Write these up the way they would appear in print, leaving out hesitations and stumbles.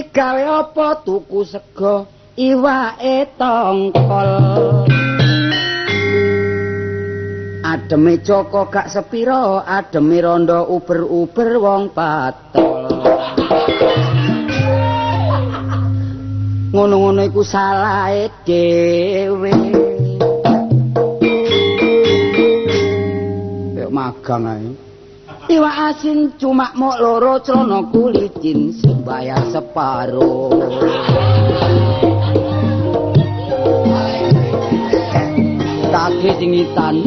gawe apa tuku sego iwake tongkol. Ademe Joko gak sepiro, ademe Rondo uber-uber wong patol. Ngono-ngono iku salahe dhewe. Kayak magang ae. Iwak asin cuma mok loro, celana kulicin sing bayar separo. Kaki singitan.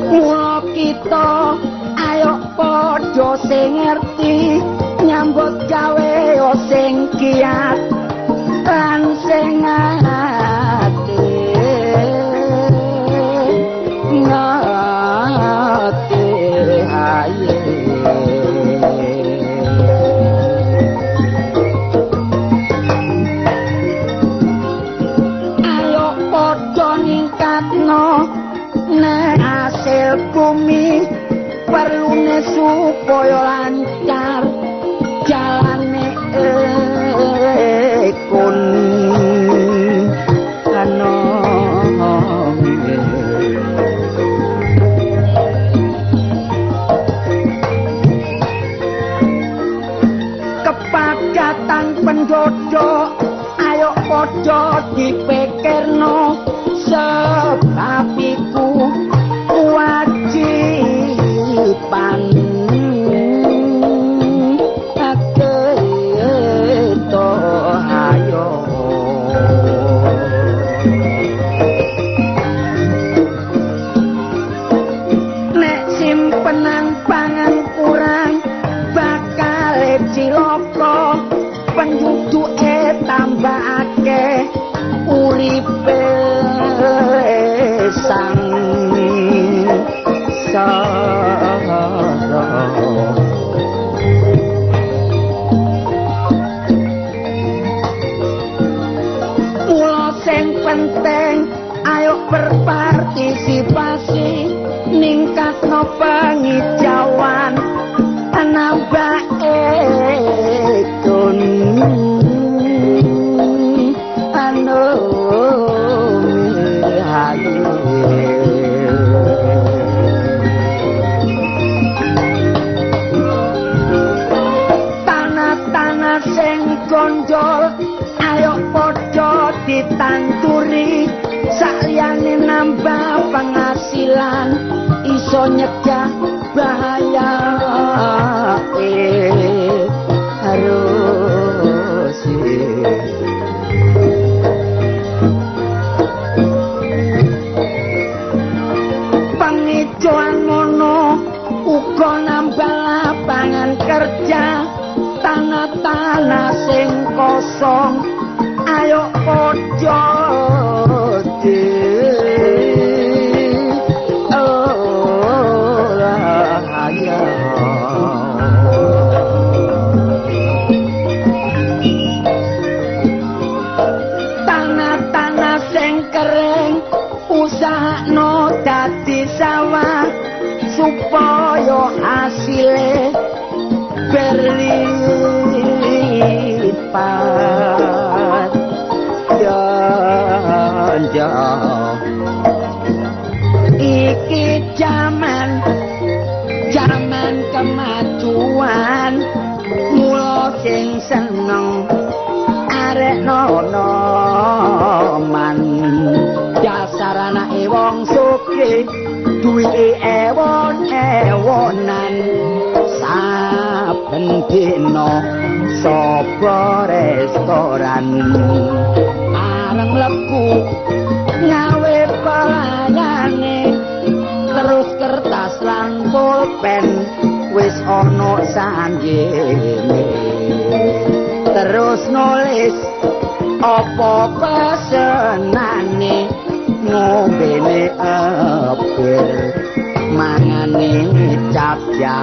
Mula kita ayo padha sing ngerti nyambut gawe sing kiat lan sing ayo padha ningkatno nek hasil bumi perlune supaya lancar jalane ekon ana kepadatan penduduk ayo padha dipikirno sebab iku kewajiban aketo ayo nek simpenan pangan kurang bakal cilaka penduduke tambah akeh uripe sang mula sing penting ayo berpartisipasi ningkatno pengijauan nambah ekon tanah-tanah sing gondol ayo padha ditanturi saliyane nambah penghasilan iso nyegah bahaya harus pengijoan mono uga nambah lapangan kerja tanah-tanah sing kosong ayo padha tanah-tanah sing kering usahno dadi sawah supaya hasile berlipat jauh. Iki zaman kemajuan mula sing seneng arek noman dasar anake wong sugih duwike ewon-ewonan saben dina sapa restoran areng mlebu ngawe pelayane terus kertas lan pulpen wis ana sanjene terus nulis apa pesenane ngombene bir mangane capya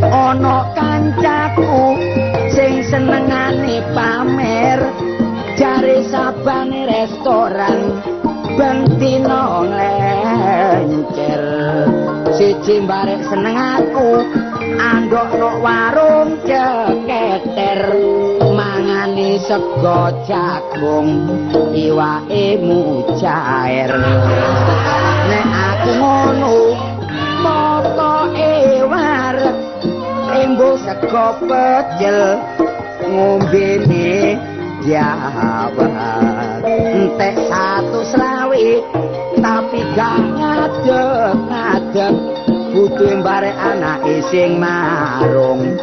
ana kancaku sing seneng pamer jare sabane restoran bentino nglencer siji barek seneng aku andokno warung ceketer mangane sego jagung iwake mujair nek aku ngono pokoke wareg embo sego pecel ngombene jawab entek 120 tapi gak ngadeg-ngadeg butuh barek anake sing marung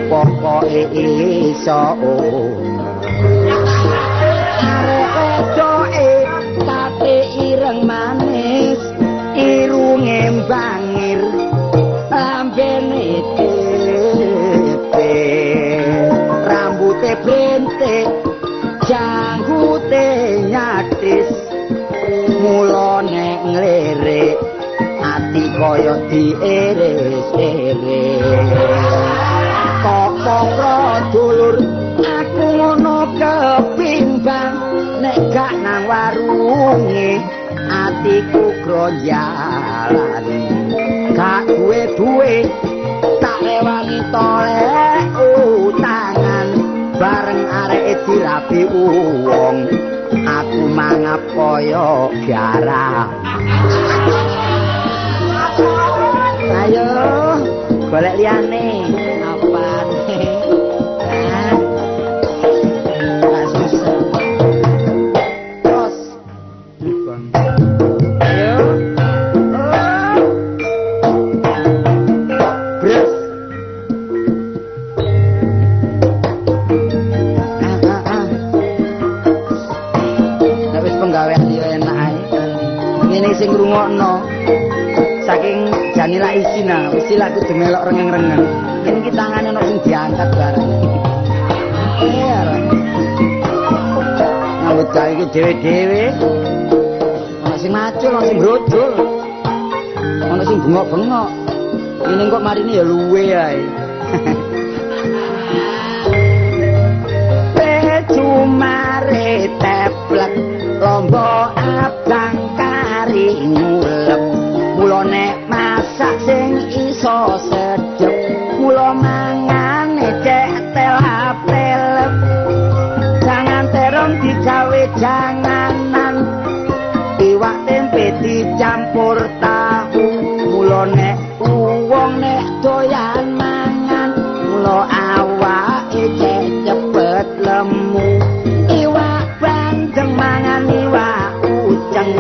pokoke iso arek wedoke kate ireng manis irunge bangir lambene tepe rambute brentik janggute nyatis mulane nglerik ati kaya dieres-eres kok dulur aku ngono kepimbang nek gak nang warunge atiku grojalan gak duwe tak lewani tolek utangan bareng areke dirapi wong aku mangap kaya garang ayo golek liyane apane gak susah terus ayo bres nek wis penggawean yo enak ae ngene sing ngrungokno saking janila isina wis laku demelok rengeng-rengeng yen iki tangane ono sing diangkat bareng iya nyambut gawe iki dhewe-dhewe ono sing macul ono sing brodol ono sing bengok-bengok ini kok marine ya luwe ae cumare teplek lomba abang kari ngulep mula nek masak sing iso sedep mula mangane cek telap-telep jangan terong digawe janganan iwak tempe dicampur tahu mula nek wong nek doyan mangan mula awake cek cepet lemu iwak bandeng mangan iwak uceng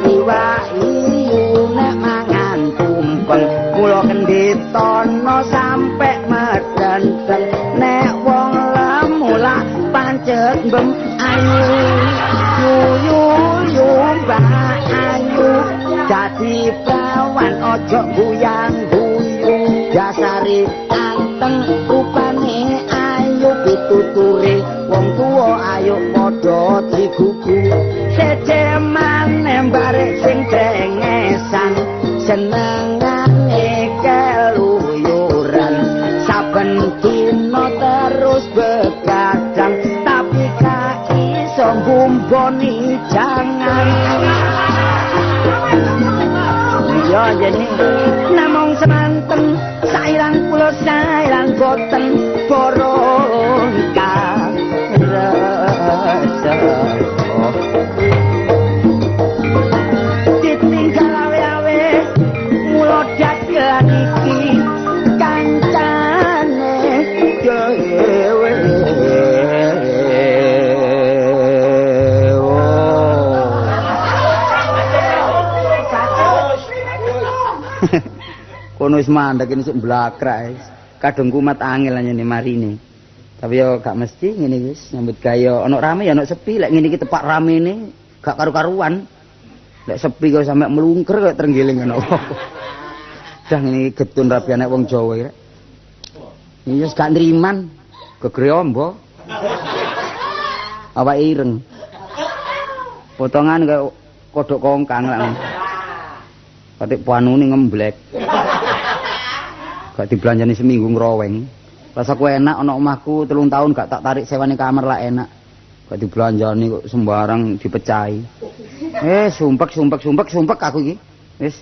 iwak iyu nek mangan tumpeng mula kenditono sampe medenteng nek wong lemu lak pancet mbem ayu yu mbak ayu dadi prawan ojo buyang-buyu dasare anteng rupane ayu pituture wong tuwa ayo padha digugu sejemane barek sing cengesan senengane keluyuran saben dina terus begadang tapi gak iso ngumboni jangan iya jene namung semanten sairan kula sairan boten boron rasa ditinggal awe-awe mula dagelan iki kancane dhewe kono wis mandek ini sik blakrak kadung kumat angel nyene marine tapi yo gak mesti ngene wis nyambut gawe ono rame ya ono sepi lek ngene iki tepak ramene gak karu-karuan lek sepi kok sampe melungker kok trenggiling ngono dah ngene iki getun rabi anak wong Jawa iki iya wis gak nriman gegere ombo awak ireng potongan kaya kodhok kongkang lak katik panune ngemblek gak dibelanjani seminggu ngroweng Rasaku enak ana omahku 3 tahun gak tak tarik sewane kamar lah enak. Gak dibelanjani kok sembarang dipecahi. Sumpek aku iki. Wis.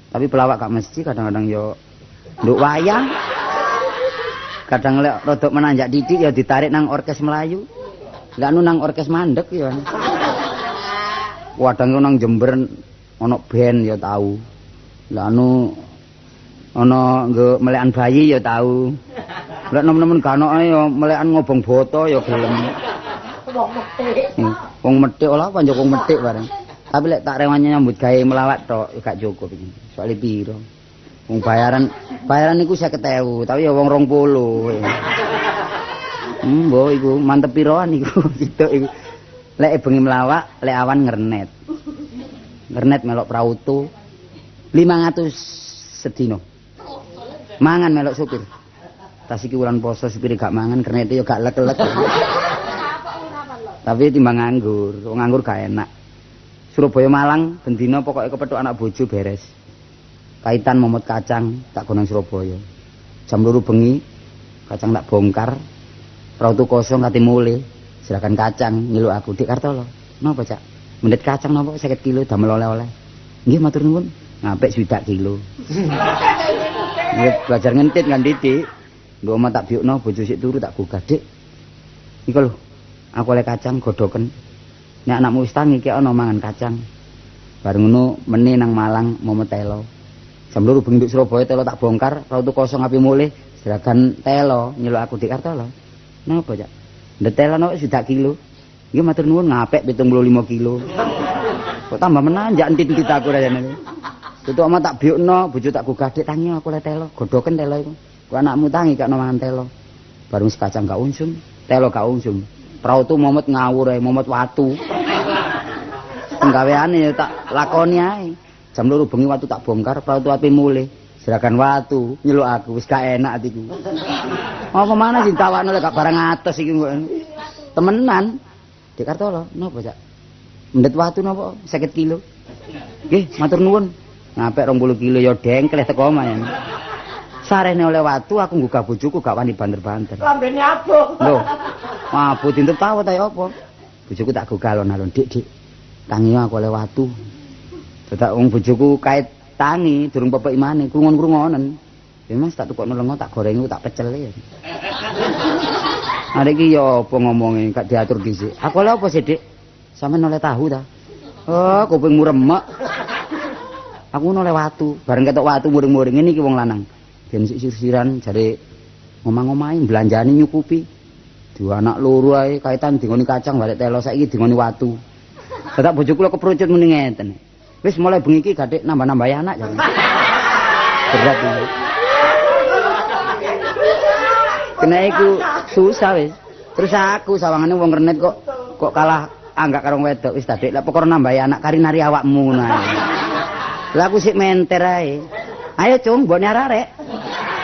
Tapi pelawak gak mesti kadang-kadang yo nduk wayang. Kadang lek rodok menanjak didik ya ditarik nang orkes Melayu. Enggak nang orkes mandek ya. Wadang nang Jember ana band ya tahu. Lah anu ana nggo melekan bayi ya tahu. Lek nemen-nemen ganoke ya melekan ngobong boto ya gelem. Wong metik olah apa njok wong metik bareng. Tapi lek tak rewanya nyambut gawe melawat tok gak cukup iki. Soale piro? Wong bayaran niku 50.000, tapi ya wong 20. Mbok iku mantep piroan iku gitu iku. Lek bengi melawak, lek awan ngernet. Ngernet melok prautu 500 sedina. Mangan melok supir. Tas iki wulan poso supir gak mangan, kernete yo gak lek-lek. Tapi timbang nganggur, wong nganggur gak enak. Surabaya Malang bendina pokoke kepethuk anak bojo beres. Kaitan momot kacang tak gonang Surabaya. Jam 2 bengi kacang tak bongkar. Prautu kosong kate mulih. Silakan kacang nyeluk aku Dik Kartolo. Napa, Cak? Mendet kacang napa 50 kilo damel oleh-oleh. Nggih matur nuwun. Ngapik 20 kilo. Nggih belajar ngentit kan Didik. Nduk omah tak biukno bojo sik turu tak gugah, Dik. Iku lho. Aku oleh kacang godoken. Nek anakmu wis tangi ki ana mangan kacang. Bareng ngono meni nang Malang momot telo. Jam 2 bengi nduk Surabaya telo tak bongkar, prautu kosong api mulih. Silakan telo nyeluk aku Dik Kartolo. Napa, Cak? Ndetelan kok 20 kilo. Nggih matur nuwun ngapik 75 kilo. Kok tambah menanjak entit-entit aku rasane. Tutuk omah tak biukno, bojo tak gugah Dik tangi aku le telo, godoken telo iku. Kok anakmu tangi gak mangan telo. Barung sekacang gak unsum, telo gak unsum. Prautu momot ngawur ae, momot watu. Penggaweane ya tak lakoni ae. Jam 2 bengi watu tak bongkar, prautu api mulih. Serakan watu nyeluk aku wis gak enak atiku. Apa mana sing tawakno lek gak barang atos iki kok. Temenan. Dik Kartolo, napa, Cak? Mendet watu napa 50 kilo. Nggih, matur nuwun. Ngapik 20 kilo ya dengkleh teko omah ya. Sarene oleh watu aku nggugah bojoku gak wani banter-banter. Lambene abot. Lho. Mabut dintep tawet ae apa? Bojoku tak gugah alon-alon, Dik. Tangi aku oleh watu. Dadak wong bojoku kait tangi durung pepek imane krungon-krungonen. Ya Mas tak tukokno lenga tak goreng tak pecel ya. Arek iki ya apa ngomongin gak diatur dhisik. Aku oleh apa sih, Dik? Sampeyan oleh tahu ta? Oh, kupingmu remek. Aku oleh watu, bareng ketok watu muring-muring ngene iki wong lanang. Ben sir-siran jare ngomong-ngomahin belanjane nyukupi. Dua anak loro ae kaitan dingoni kacang balik telo saiki dingoni watu. Dadak bojoku lho keprucut muni ngeten. Wis mulai bengi iki gathik nambah-nambahi anak jare. Berat iki. Kena iku susah wis. Terus aku sawangane wong renet kok kalah anggak karo wedok wis Dik lek perkara nambahi anak kari nari awakmu ngono ae. Lah aku sik menter ae. Ayo cung mbok nyararek.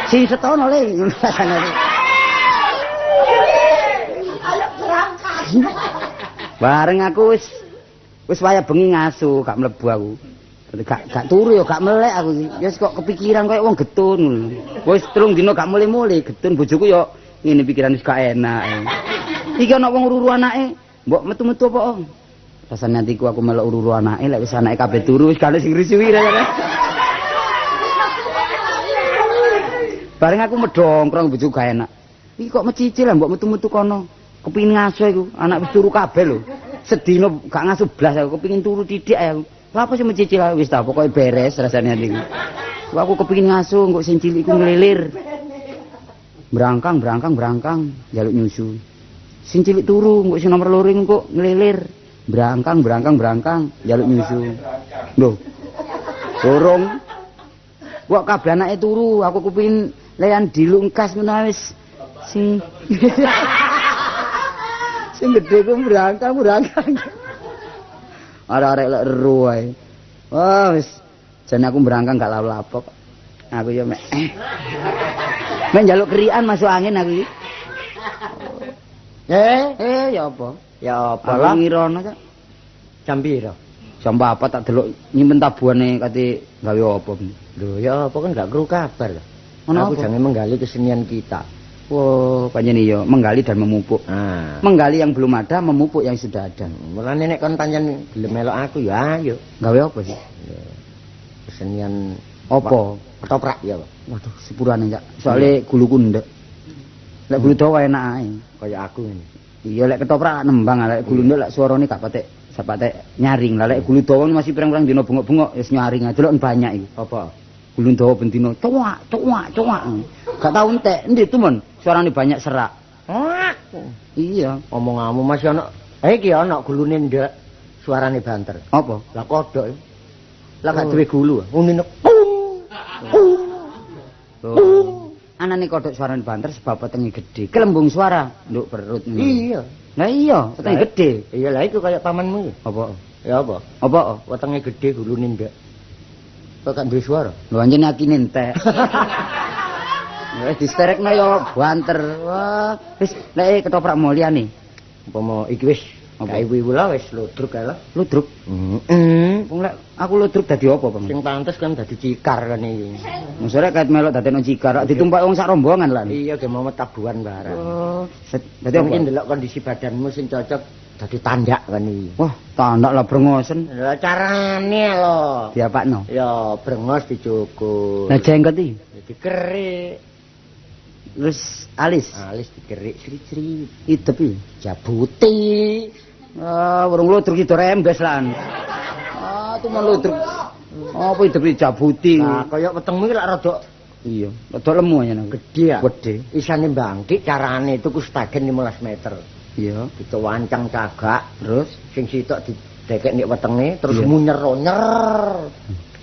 Sing setono le ngono rasane. Ayo berangkat. Bareng aku wis waya bengi ngasu gak mlebu aku. Gak turu ya gak melek aku iki. Wis kok kepikiran koyo wong getun. Wis 3 dina gak mulih-mulih getun bojoku ya ngene pikiran wis gak enak. Iki ana wong ururu anake, mbok metu-metu apa, Om? Rasane atiku aku melok ururu anake lek wis anake kabeh turu wis gak sing risuwi rasane. Bareng aku medongkrong bojoku gak enak. Iki kok mecicil lah mbok metu-metu kono. Kepengin ngaso iku, anak wis turu kabeh lho. Sedina gak ngaso blas aku kepengin turu titik ae aku. Lah apa sih mencicil wis ta pokoke beres rasane atiku. Aku kepengin ngaso engko sing cilik iku ngelilir. Brangkang njaluk nyusu. Sing cilik turu engko sing nomor 2 engko ngelilir. Brangkang njaluk nyusu. Lho. Dorong. Kok kabeh anake turu, aku kepengin leyan dilungkas ngono wis sing sing gedhe ku brangkang. Arek-arek lek ero ae. Wah wis jane aku brangkang gak lapo-lapo. Aku ya mek njaluk krian masuk angin aku iki. Ya apa? Ya apa lah ngirono Cak. Jam piro? Jam 4 tak delok nyimpen tabuhane kate gawe apa. Lho ya apa kan gak kru kabar. Aku jangan menggali kesenian kita. Oh, pancen iya, menggali dan memupuk. Menggali yang belum ada, memupuk yang sudah ada. Mulane nek kon pancen gelem melok aku ya ayo. Gawe apa sih? Kesenian Apa? ketoprak ya, Pak. Waduh, sepurane Cak. Soale guluku ndek. Lek gulu dawa enak ae. Kaya aku ini. Iya lek ketoprak nembang, lek gulu ndek lek suarane gak patek nyaring. Lah lek gulu dawa masih pirang-pirang dina bengok-bengok wis nyaring aja delok banyak iki. Apa? Gulu dawa bendina cuak. Gak tau entek. Endi tumen? Suarane banyak serak. Iya. Omonganmu masih ana. Iki ana gulune ndek. Suarane banter. Apa? Lah kodhok. Lah gak duwe gulu. Ngene. Anane kodhok suarane banter sebab wetenge gedhe. Kelembung suara nduk perut. Iya. Lah iya, wetenge gedhe. Iya lah iku kaya pamanmu. Apa? Ya apa? Apa? Wetenge gedhe gulune ndek. Kok gak duwe suara? Lho anjene akine entek. Wis disterekno ya banter. Wah, wis lek ketoprak mulyane. Umpama iki wis kae wiwula wis ludruk kae lho. Ludruk. Wong lek aku ludruk dadi apa, Bang? Sing pantes kan dadi cikar kan iki. Mesore kaet melok dadekno cikar, ditumpaki wong sak rombongan lah. Iya, ge mau tabuhan barang. Oh, dadi apa? Mungkin ndelok kondisi badanmu sing cocok dadi tandak kan iki. Wah, tandak lah brengosen. Lah carane lho. Diapakno? Ya brengos dicukur. Lah jenggot iki dikerik. Terus alis dikerik sri-sri. Idep iki jabuti. Urung ludruk iki rembes lan. Tumen ludruk. Apa idep iki jabuti. Nah, kaya wetengmu iki lak rada iya, rada lemu aja nang. Gedhe ya. Gedhe. Isane mbangkik carane tuku stagen 15 meter. Iya, dicewancang cagak, terus sing sitok didekek nek wetenge terus munyer-nyer.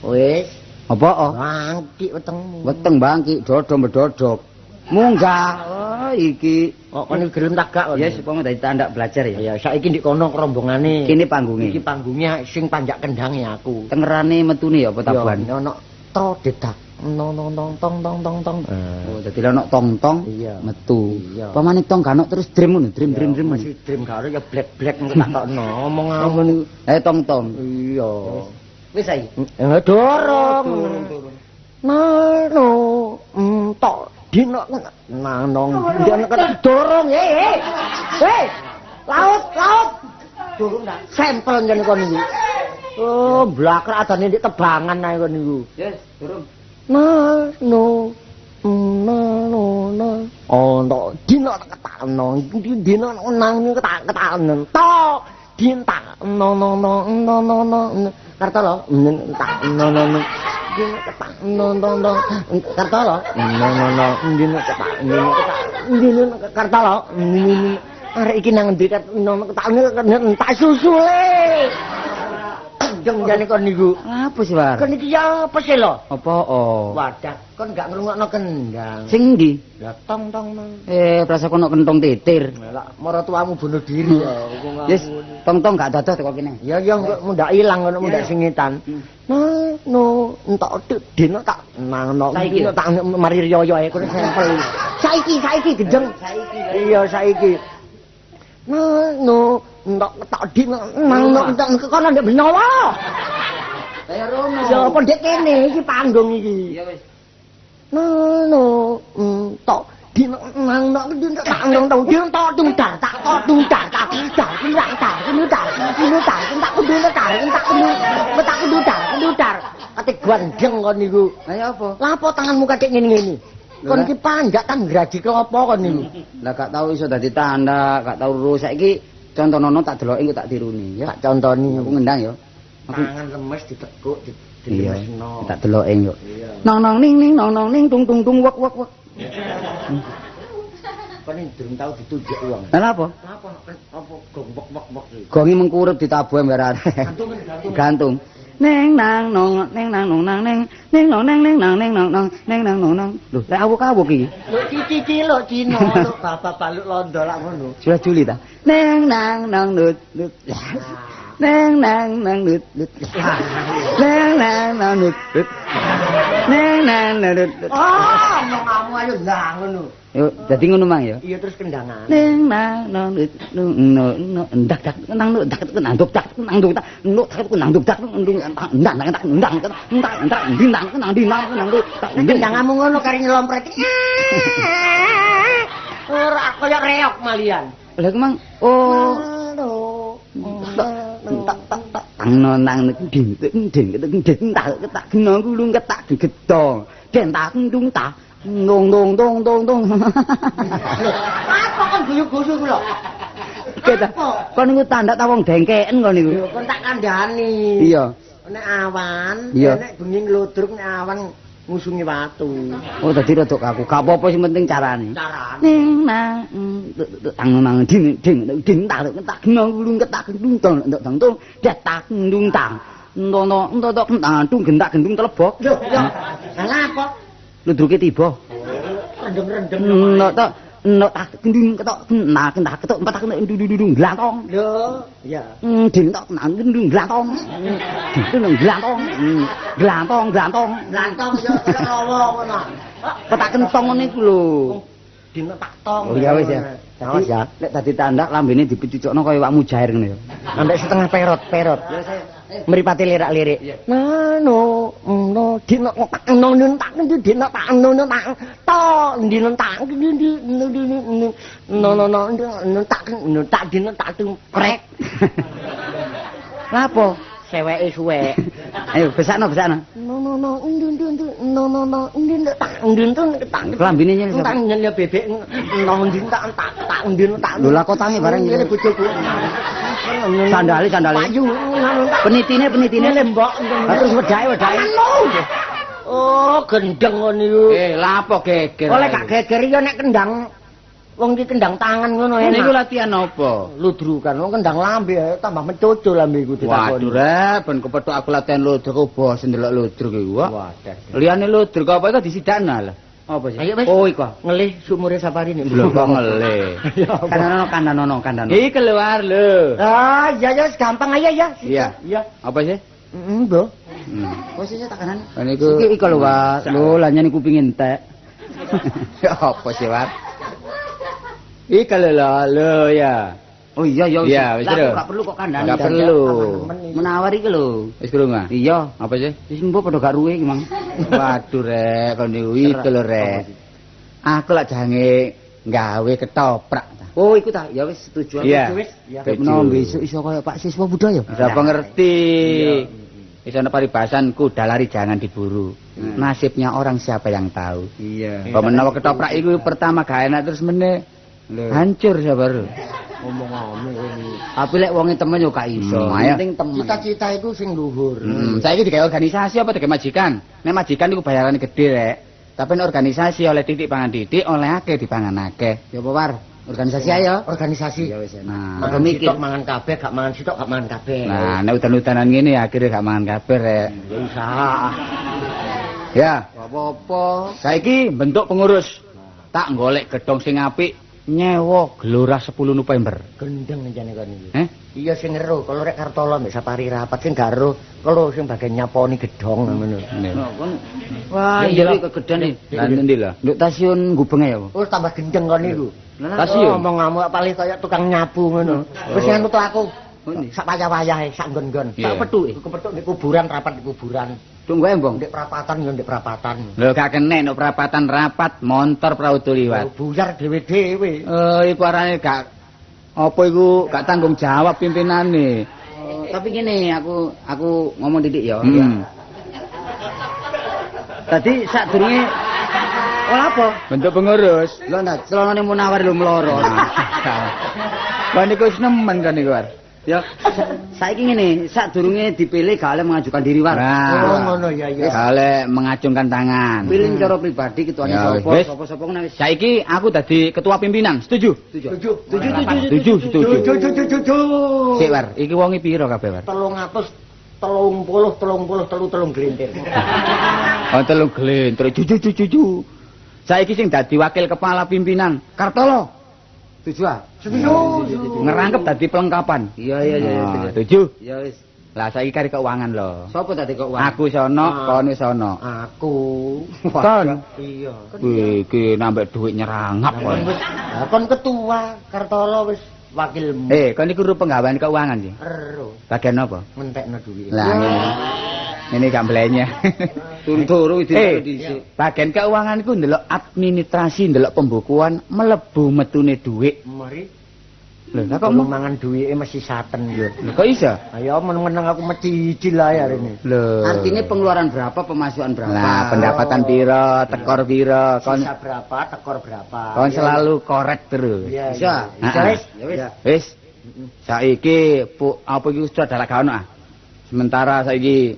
Wis, apa? Bangkik wetengmu. Weteng bangkik, dodok-dodok. Munggah. Oh, iki kok kon gelem tagak kon. Ya, supaya dadi tandak belajar ya. Ya, saiki ndek kono rombongane. Kene panggunge. Iki panggungnya sing panjak kendange aku. Tengerane metune ya apa tabuhan? Ya, ono to dedak. Tong tong tong. Oh, dadi ono tong-tong metu. Iya. Pamane tong kanok terus drim ngono, drim. Masih drim karo ya black tak tokno. Omong ngono. Tong-tong. Iya. Wis saiki. Dorong. Nano entok dino nanong dino dorong laut dorong dah sampel jane kon niku. Oh, blakrak adane ndek tebangan ae kon niku. Yes, dorong. No. Ontok dino ketakno dino nang ketakno to dinta no karta lo tak no dino ketak no karta lo no dino ketak dino karta lo arek iki nang ndi ketak tak susule jeng jane kon niku. Apa sih, War? Kon iki ya apa sih lho? Apa? Oh. Wadah, kon gak ngrungokno kendang. Sing ndi? Ya tong. Rasa kono kentong titir. Lah, mara tuamu bunuh diri ya. Yes, tong gak dadah teko kene. Ya mundak ilang ngono mundak singitan. No, entok dino tak nangno. Dino tak mari riyo ae kono sampel. Saiki gedeng. Iya, saiki. No, entok tak dino nangno kono ndek benowo. Kaya rono. Ya apa ndek kene iki panggung iki. Iya wis. No, entok dino nangno dino tak nang dino tok tungdar tak tok tungdar tak kedudar ate gandeng kon niku. Lah ya apa? Lah apa tanganmu katik ngene-ngene? Kon iki panjak tan graji klopo kon niku. Lah gak tau iso dadi tanda, gak tau ro saiki contonono tak deloki engko tak tiruni ya. Tak contoni aku ngendang ya. Tangan lemes ditekuk dilesno. Tak deloki yo. Nong ning tung wek. Kon durung tau ditunjuk wong. Lah apa? Apa gong wek iki. Gongi mengkurep ditabuh emberane. Gantung. Neng nang nong neng nang nong nang neng neng nong neng neng nang neng nong neng nang nong nang. Lho, lek awuk-awuk iki. Lho cici lho Cina lho bapak baluk londo lak ngono. Sudah Juli ta. Neng nang nang nut. Neng nang nang nut. Neng nang nang nut. Neng nang nang nut. Oh, ngomamu ayo ndang ngono. Yo, dadi ngono mang ya. Iya terus kendangan. Neng nang nang nut. Ndak nang nut dak nang duk dak nang duk dak nut nang duk dak ndang. Kendanganmu ngono kari nyelompret. Ora kaya reok malian. Lah mang oh tang nang ding tak kena gulung ketak gedong den tak dung tak dong dong dong dong dong. Apa kon guyu-guyu kula? Kita kon niku tanda ta wong dengkeken kon niku. Kon tak kandhani. Iya. Nek awan, Iya. nek bengi ngludruk nek awan ngusungi watu. Oh dadi rodok aku. Gak apa-apa sing penting carane. Carane. Ning nang tang nang ding tak kena gulung ketak gedung dong dong tak dung tak nonto dung gendak gendung telebok. Lho, ya. Lah apa? Ludruke tiba. Rendem-rendem. Nok tak nok tak gendung ketok nah ketok empat tak ndung glantong. Lho, iya. Ding tok nang gendung glantong. Ding glantong. Glantong. Lantong yo kaya rawa ngono. Petak kentong ngene iku lho. Dino tak tong. Oh iya wis ya. Awas ya. Lek dadi tandak lambene dipecucukno kaya wak mujair ngene ya. Sampai setengah perot. Mripate lirak-lirik. Nano, no, dino tak no tak dino tak no tak to dino tak no tak dino tak krek. Lapo? Seweke suwe. Ayo besakno. Tak Lambene nyel tak nyel bebek tak ndino tak. lho lah kotange bareng Ngene bojoku. Sandale. Payu Penitine lembok. terus wedake. Oh, gendeng ngono iku. Lapo geger. Oleh gak geger ya nek kendang wong iki kendang tangan ngono enak. Niku latihan apa? Ludrukan wong kendang lambe ae tambah mencoco lambe iku ditakoni. Waduh rek, ben kepethuk aku latihan ludruk bos ndelok ludruk iku. Wadah. Liyane ludruk apa iku disidakna lah. Apa sih? Ayo wis. Oh iku. Ngelih sumure saparine. Belum kok ngele. Kandanono. Iki keluar lho. Ah, ya wis gampang aja ya. Iya. Apa sih? Mbok. Posisinya tak kanan. Niku iki keluar. Lho, lah nyane kuping entek. Ya apa sih, War? Iki lho ya. Oh iya ya. Iya, wis Gak perlu kok kandhane. Gak perlu. Menawar iki lho. Wis krungu? Iya, apa sih? Wis mbok padha gak ruwe iki, Mang. Waduh rek, kon niku iki lho rek. Aku lak jange gawe ketoprak. Oh, iku ta. Ya wis setuju aku wis. Nek menawa besok iso kaya Pak Siswa Budaya. Berapa ngerti. Iso ana paribasan kuda lari jangan diburu. Nasibnya orang siapa yang tahu. Iya. Kok menawa ketoprak iku pertama gak enak terus meneh hancur sabar. Ngomong-ngomong ini. Tapi lek wonge temen yo gak iso. Penting temen. Cita-cita iku sing luhur. Saiki digawe organisasi apa digawe majikan? Nek majikan iku bayarane gede rek. Tapi nek organisasi oleh titik pangan titik, oleh akeh dipangan akeh. Ya apa War? Organisasi ayo. Organisasi. Ya wis. Nah, Mangan mikir mangan kabeh, gak mangan sitok gak mangan kabeh. nah, nek udan-udanan ngene akhirnya gak mangan kabeh rek. Ya usaha. Ya, apa-apa. Saiki bentuk pengurus. Tak golek gedhong sing apik, nyewa Gelora 10 November. Gendeng jane kon iki. Iya sing ero, kalau rek Kartolo mbek Sapari rapat sing gak ero, kalau sing bagian nyaponi gedhong ngono. Wah, iya iki kegedean iki. Lah endi lah? Nduk stasiun Gubeng ya, Pak. Oh, tambah gendeng kon niku. Stasiun ngomong ngamuk paling kaya tukang nyapu ngono. Wis nganut aku. Sak wayah-wayahe, sak nggon-nggon. Sak pethuke. Kepethuk di kuburan, rapat di kuburan. Tunggu embong. Ndek perapatan yo ndek perapatan. Lho gak kenek nek perapatan rapat montor prautu liwat. Buyar dhewe-dhewe. Iku arane gak apa iku gak tanggung jawab pimpinane. Tapi gini aku ngomong didik ya. Tadi sadurunge olah apa? Bentuk pengurus. Lho ndak celonane Munawar lho mloro. Lah niku wis nemen kan niku, War. Ya, saiki ngene, sadurunge dipilih gak oleh mengajukan diri War. Oh ngono ya ya. Gak oleh mengacungkan tangan. Pilih cara pribadi ketuane sapa ngono wis. Saiki aku dadi ketua pimpinan. Setuju? Setuju. Sik War, iki wonge pira kabeh War? 330 glintir. Oh, 3 glintir. Juju. Saiki sing dadi wakil kepala pimpinan Kartolo. Setuju ah? Setuju. Ngerangkep dadi pelengkapan. Iya. Setuju. Ya wis. Lah saiki kari keuangan lho. Sopo dadi keuangan? Aku sono, kono sono. Aku. Kon. Iya. Iki nambah dhuwit nyerangap kon. Lah kon ketua Kartolo wis wakilmu. Kon iku ru penggawean keuangan sih. Ero. Bagian apa? Ngentekno dhuwit. Lah ini gak belenya. Turu dhisik. Bagian keuangan iku ndelok administrasi, ndelok pembukuan, mlebu metune dhuwit. Mari. Lho, lah kok Kok mangan duwike mesti saten yo. Lho, kok iso? Ayo meneng-meneng aku mecidil ae arene. Lho. Artinya pengeluaran berapa, pemasukan berapa? Lah, pendapatan pira, tekor pira, kon Sisa berapa, tekor berapa. kon selalu korek terus. Iya. Bisa. Bisa wis. Ya wis. Wis. Saiki apa iki wis adalah gak ono ah. Sementara saiki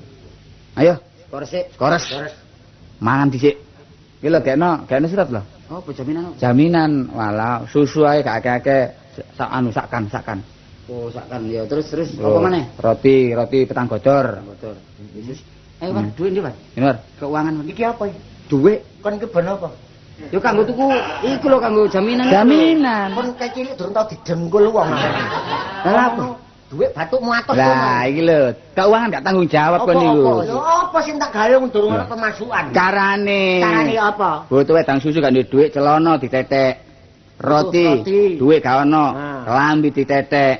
ayo Korsik. kores. Mangan dhisik. Iki lho gekno surat lho. Oh, apa jaminan apa? Jaminan wala susu ae gak akeh-akeh sakkan. Oh, sakkan ya. Terus Oh, apa maneh? Roti petang godor. Motor. Yesus. Ayo, Pak, duit ndi, Pak? Ini, Mar. Keuangan Pak. Iki apa iki? Duit. Kon ki ben apa? Yo kanggo tuku iku lho kanggo jaminan. Jaminan. Kon kecilik durung tau didengkul wong. Lah apa? Duit batukmu atos Lah iki lho, keuangan gak tanggung jawab kon niku. Apa sing tak gawe wong durung ana pemasukan? Carane. Carane apa? Butuh wedang susu gak duwe duit, celana ditetek. Roti, duit gak ono, kelambi ditetek.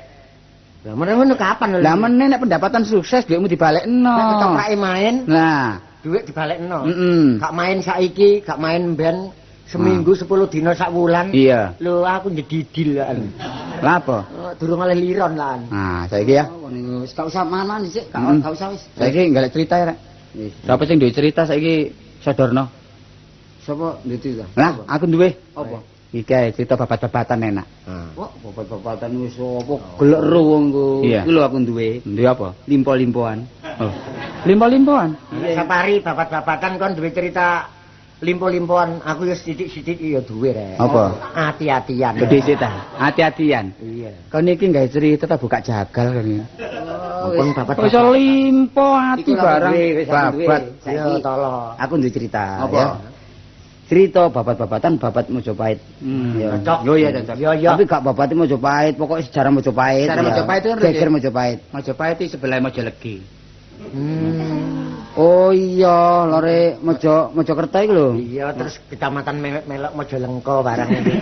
Lah ngono kapan lho? Lah meneh nek pendapatan sukses duitmu dibalekno. Nek ketoprake main, Nah, duit dibalekno. heeh. Gak main saiki, gak main ben seminggu 10 dina sak wulan. Iya. Lho aku jedidil kan. Lah apa? Durung oleh liron lan. Nah, saiki ya. Oh, niku wis gak usah mangan sik, Mm. gak usah wis. Saiki golek cerita ya, Rek. Wis. Siapa sing duwe cerita saiki sodorno. Sapa nditi ta? Lah, aku duwe. Apa? Iki ae cerita babat-babatan enak. Wah, babat-babatan wis apa gelek ro wong ku. Iya. Iku lho aku duwe. Duwe apa? Limpo-limpoan. Oh. Limpo-limpoan. Sapari babat-babatan kon duwe cerita limpo-limpoan, aku ya sithik-sithik ya duwe rek. Apa? Hati-hatian. Gede sih ta. Hati-hatian. Iya. Kon iki gawe cerita ta buka jagal kan iki. Pun babat. Kok iso limpo ati Iku lah barang duwe, wis aku duwe. babat. Saiki Yo tolong. aku duwe cerita Apa? ya. Cerita babat-babatan babat Mojopahit. Ya. Cocok. Yo ya cocok. Yo yo. Tapi gak babat Mojopahit, pokoknya sejarah Mojopahit. Sejarah ya. Mojopahit itu kan Geger Mojopahit. Majapahit iki sebelah Mojalegi. Oh iya, lore Mojokerto iku lho. Iya, terus kecamatan Melok Mojalengko barang iki.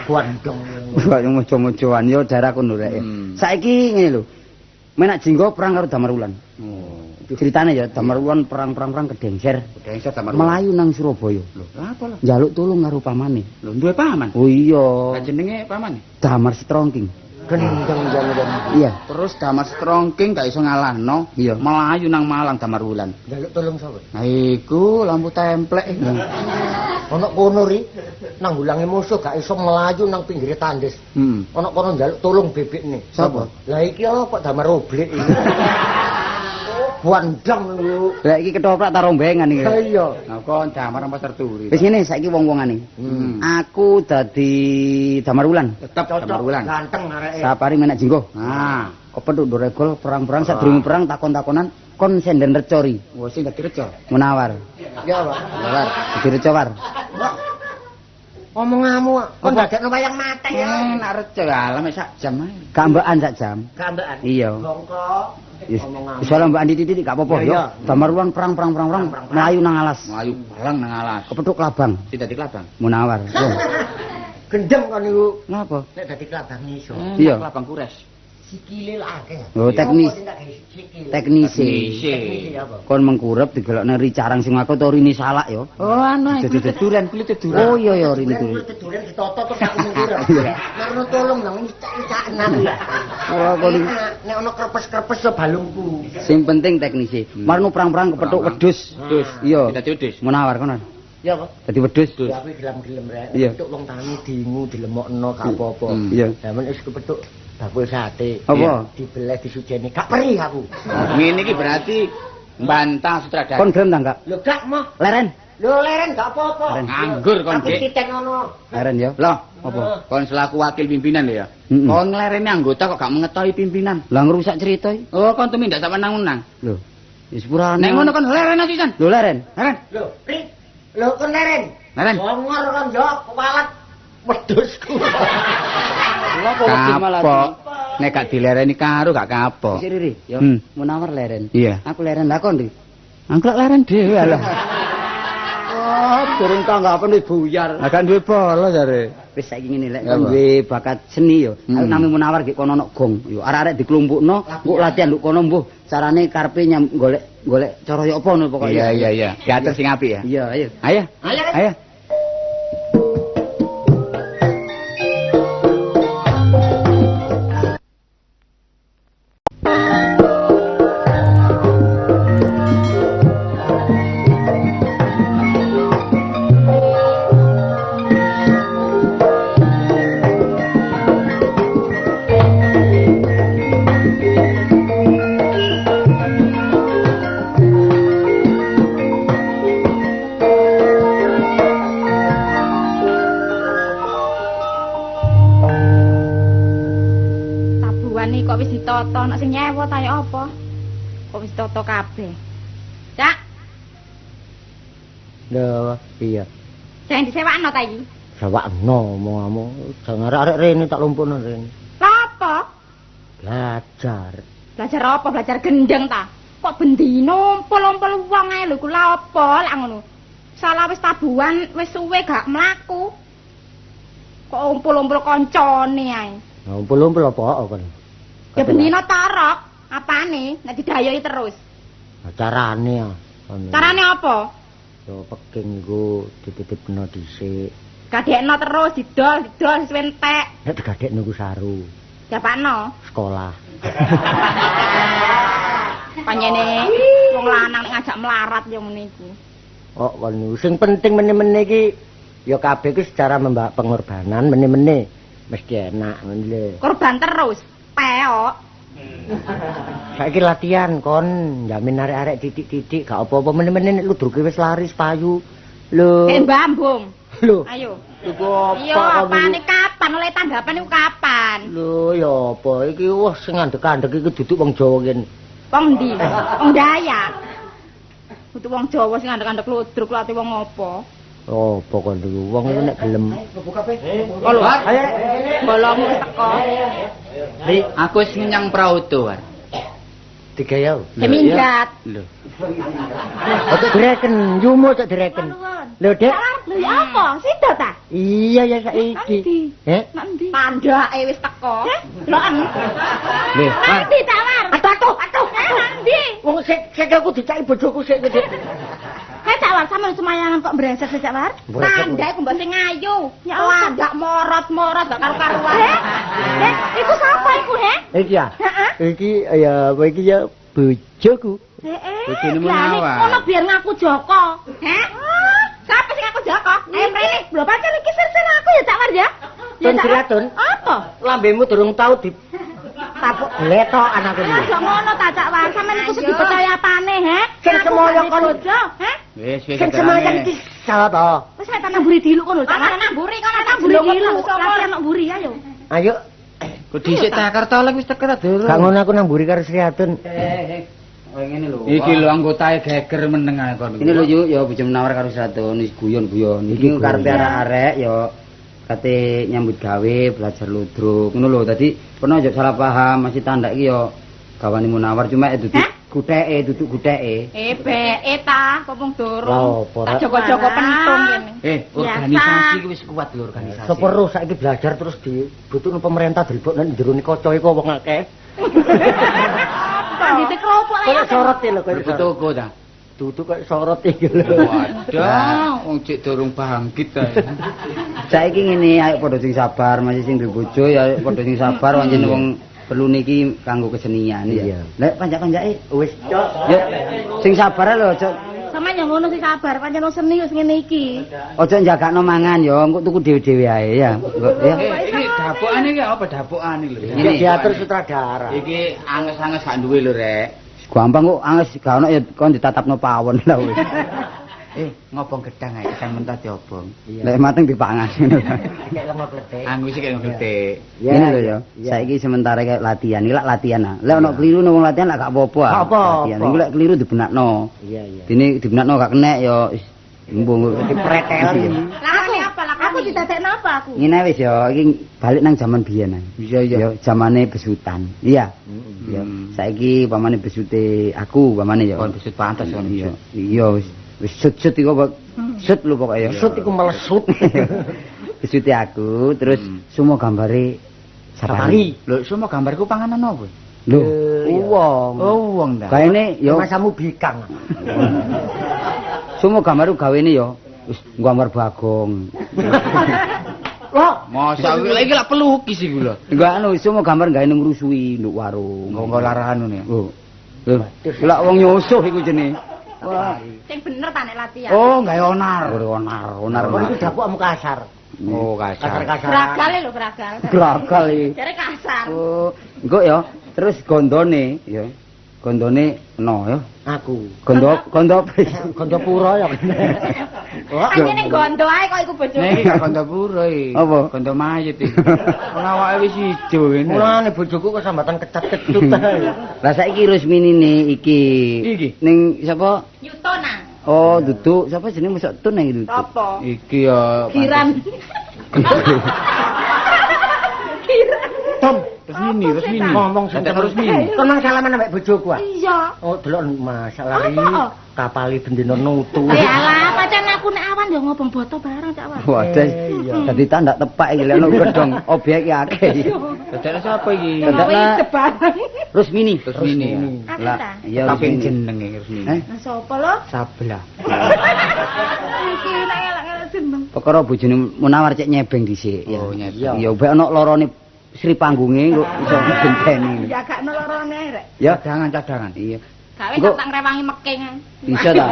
Bandung. Kok mojo-mojoan yo daerah kono rek. Saiki ngene lho. Menak jinggo perang karo Damarwulan. Oh. Ceritane ya Damarwulan perang Dengser kedengser. Damar. Melayu nang Surabaya. Lho, apa lho? Njaluk tulung karo pamane. Lho, duwe paman. Oh iya, Lah jenenge paman. Damar Strongking. Gendeng jalan. Iya. Terus Damar Strongking gak iso ngalahno. Iya. Melayu nang Malang Damarwulan. Jaluk tolong sapa? Nah iku lampu templek. Ana kono ri nanggulangi musuh gak iso melayu nang pinggire tandes. Ana kono njaluk tolong bebekne. Sapa? Lah iki apa Damar Oblek iki. Bandang lho. Lah iki ketoprak ta rombengan iki. Ha iya. Nah, kon Damar apa terturi. Wis ngene saiki wong-wongane. Aku dadi Damarwulan. Tetep Cocok. Damarwulan. Ganteng areke. Sapari menak jinggo. Nah, Kepethuk regol perang-perang sadurunge perang takon-takonan kon senden recori. wah sing dadi reca. Munawar. Ya, Pak. Munawar. Dadi recowar. Omonganmu kok ndadekno wayang mate ya. Nak reca lah mek sak jam ae. Gambakan sak jam. Gambakan. Iya. Bongko. Wis Omonganmu. wis ora mbak titik gak apa-apa Iya, yo. iya. Damarwulan perang melayu nang alas. Melayu barang nang alas. Kepethuk labang. Sing dadi klabang. Munawar. Yo. Gendeng kon niku. Napa? Nek dadi klabang iso. Iya. Klabang kures. Sikile lah akeh. Oh, teknis. Apa sing tak gawe sikil? Teknisi. Teknisi apa? Kon mengkurep digelokne ri carang sing aku to rini salak yo. Oh, anu kulit teduran, kulit teduran. Oh iya ya rini tuh. Teduren ditoto terus aku mengkira. Nek ono tolong nang icak-icakan aku ya. Ora kon Nek ono krepes-krepes yo balungku. sing penting teknisi. Marno perang-perang kepethuk wedhus. Wedhus. Iya. Dadi wedhus. Munawar kono. Ya kok. Dadi wedhus. Ya aku gelem-gelem rek. Iya. Petuk wong tani dingu dilemokno gak apa-apa. Iya. Zaman wis kepethuk bakul sate. Apa? Dibeleh disujeni. Gak perih aku. Ngene iki berarti mbantah sutradara. Kon gelem ta enggak? Lho gak moh. Leren. Lho leren gak apa-apa. Leren. Nganggur kon, Aku Dik. titen ono. Leren yo. Loh, Apa? kon selaku wakil pimpinan lho ya. Mm-mm. Kon nglereni anggota kok gak mengetahui pimpinan. Lah ngrusak cerita iki. Oh, kon tumindak sak menang-menang. Lho. Wis purane. Nek ngono kon leren sisan. Lho Leren. Leren. Lho, Ri. Lho kon leren. Leren. Bongor kan yo kewalat wedhusku. Lha kok wedi malah. Kapok. Nek gak dilereni karo gak kapok. Sik Riri, yo. Hmm. Munawar leren. Iya. Aku leren lah kon, Ri. Angklek leren dhewe lho. Oh, durung tanggapan wis buyar. Agak duwe bola jare. Wis saiki ngene lek Ya, kon Pak. duwe bakat seni yo. Aku Hmm. nami Munawar gek kono ana gong. Yo arek-arek diklumpukno, mbok latihan nduk kono mbuh. Carane karepe golek golek cara ya apa ngono pokoke. Iya. Diatur sing apik ya. Iya, ayo. Ayo. Kok wis ditata, nek sing nyewa ta ya apa? Kok wis ditata kabeh. Cak, Lho, iya. jangan disewakno ta iki. Sewakno omong-omong, jangan arek rene tak lumpuhno rene. Lah apa? Belajar. Belajar apa? Belajar gendeng ta? Kok bendino umpul-umpul wong ae lho, ku lha apa lak ngono. Salah wis tabuhan, wis suwe gak mlaku. Kok umpul-umpul kancane ae. Nah, umpul-umpul apa kon? Ya bendino tarok, apane? Nek didayoki terus. Carane ya. Carane apa? Yo peking iku dititipno dhisik. Gadekno terus didol wis entek. Nek digadekno ku saru. Diapakno? Sekolah. Panjene wong lanang ngajak melarat ya ngene iki. Oh, kon sing penting meneh-meneh iki ya kabeh ku secara pengorbanan meneh-meneh mesti enak ngono lho. Korban terus, peok. Saiki latihan kon jamin arek-arek titik-titik gak apa-apa meneh-meneh nek ludruke wis lari payu. Lho. Mbambung. Lho. Ayo. Iku apa? Iya, apane kapan oleh tanggapan iku kapan? Lho, ya apa iki wah sing ngandek-andek iki duduk wong Jawa kene. Wong ndi? Wong Dayak. Kudu wong Jawa sing ngandek-ngandek ludruk lati wong apa? Oh, pokok dulu wong iki nek gelem. Oh lho, ayo. Bolomu wis teko. Ri, aku wis nyang Prauto. Digaya. Seminggat. Lho. Oke direken, yumo cok direken. Lho, Dek. Lho ya apa? Sida ta? Iya ya saiki. Nanti. Pandake wis teko. Lho an. Lho, Nanti tawar. Aduh. Nanti. Wong sik aku dicaki bojoku sik Dek. Cak War sampeyan semayangan kok breset sih Cak War? Pandai ku mbok sing ayu. Ya Allah, gak morot-morot gak karo-karuan. Iku sapa iku, he? Iki ya. Iki ya apa iki ya bojoku. Bojone Munawar. Ono biar ngaku Joko. Heh? Siapa sing ngaku Joko? Ayo mrene. Lho pancen iki sir-sir aku ya Cak War ya. Tun Jiratun. Apa? Lambemu durung tau di tapuk letok anakku iki. Aja ngono ta Cak War, sampeyan iku sing dipercaya apane, he? Sing semoyo kon. Heh? Wis Sing semoyo iki sapa? Wis nek tanah buri diluk kono, Cak War. Tanah buri kono, tanah buri diluk. Lagi ana buri ayo. Ayo. Kok dhisik ta Kartolek wis teker durung. Gak ngono aku nang mburi karo Sri Atun. Ngene lho. Iki lho anggotae geger meneng ae kon. Ini lho yuk, ya bojo menawar karo Sratun wis guyon-guyon. Iki karepe arek-arek ya kate nyambut gawe, belajar ludruk. Ngono lho, dadi pernah aja salah paham, masih tanda iki ya gawane Munawar cuma duduk gutheke. Beke ta, kok mung durung. Lho, Tak joko-joko pentung kene. Organisasi iki wis kuat lho organisasi. Seperuh saiki belajar terus dibutuhno pemerintah dilebok nang jero kocok iku wong akeh. Pandite kropok Kaya sorot lho kaya Ibu toko ta. duduk kaya sorot iki lho. Waduh, wong cek durung bangkit ta. Saiki ngene, ayo padha sing sabar, masih sing duwe bojo ya padha sing sabar pancen wong perlu niki kanggo kesenian ya. Lek panjak-panjake wis cok. Ya sing sabar lho, cok. Sama yang ngono sih sabar, pancen seni wis ngene iki. Aja njagakno mangan ya, engko tuku dhewe-dhewe ae ya. Ya. Iki dapukane iki apa dapukane lho. Iki diatur sutradara. Iki anges-anges gak duwe lho rek. Gampang kok anges gak ono ya kon ditatapno pawon lah wis. Ngobong gedang ae ikan mentah diobong. Lek mateng dipangan ngono. Kayak lemah kletek. Anggo sik kaya gledek. Ini lho ya. Saiki sementara kayak latihan, iki lak latihan ah. Lek ono keliru nang wong latihan lak gak apa-apa. Gak apa. Latihan. Iku lek keliru dibenakno. Iya. Dene dibenakno gak kenek ya mbung Dipreteli. Aku didadekno apa aku? Ngene wis ya, iki balik nang zaman biyen ae. Iya. Ya zamane besutan. Iya. Ya, saiki pamane besute aku pamane ya. Kon besut pantes kon Iya. Iya wis sut-sut iku kok sut lho pokoke ya. Sut iku melesut. Besute aku terus semua gambare Sapari. Lho, semua gambarku panganan apa? Lho, Iya. wong. Oh, wong ta. Gaene ya Masamu bikang. semua gambar gawene ya wis gambar bagong. Loh, Masa iki lak pelukis iki lho. Enggak anu semua gambar gawe ning ngrusui nduk warung. Nggo larahan ngono ya. Oh. Lha wong nyusuh iku jenenge. Wah. Sing bener ta nek latihan. Oh, gawe onar. Onar. kon iku dapukmu kasar. Oh, kasar. Kasar-kasar. Bragal lho, bragal. Gragal iki. Jare kasar. Oh, engko ya. Terus gondone ya. Gondone no ya. Aku. Gondo Gondo pura ya. Anjene gondo ae kok iku bojoku. Nek iki gak kondo pura iki. Apa? Kondo mayit iki. Wong awake wis ijo ngene. Mulane bojoku kok sambatan kecat-kecut. Lah saiki Rusminine iki. Iki? Ning sapa? Yutona. Oh, duduk sapa jenenge mesok tun nang itu. Apa? Iki ya Giran. Giran. Tom, Resmini. ngomong sing Tetek Resmini. Tenang salaman ambek bojoku ah. Iya. Oh, delok masalah iki Apa? kapali bendina nutu. Ya alah, pancen aku nek awan ya ngobong boto bareng cak wae. Wadah. Dadi tandak tepak iki lek ono gedhong obyek iki akeh. Tetek sapa iki? Tetek lah. Bareng. Rusmini. Resmini. Aku Lah, ta. iya Tapi Rusmini. jenenge Resmini. Nah, sapa lho? Sablah. Iki nek elek-elek jeneng. Perkara bojone Munawar cek nyebeng dhisik ya. Oh, nyebeng. Ya mbek ono lorone Sri panggunge kok iso genteni. Ya gak nolorone rek. Ya, Cadangan. iya. Gawe Engko- tak ngrewangi meking. Bisa ta?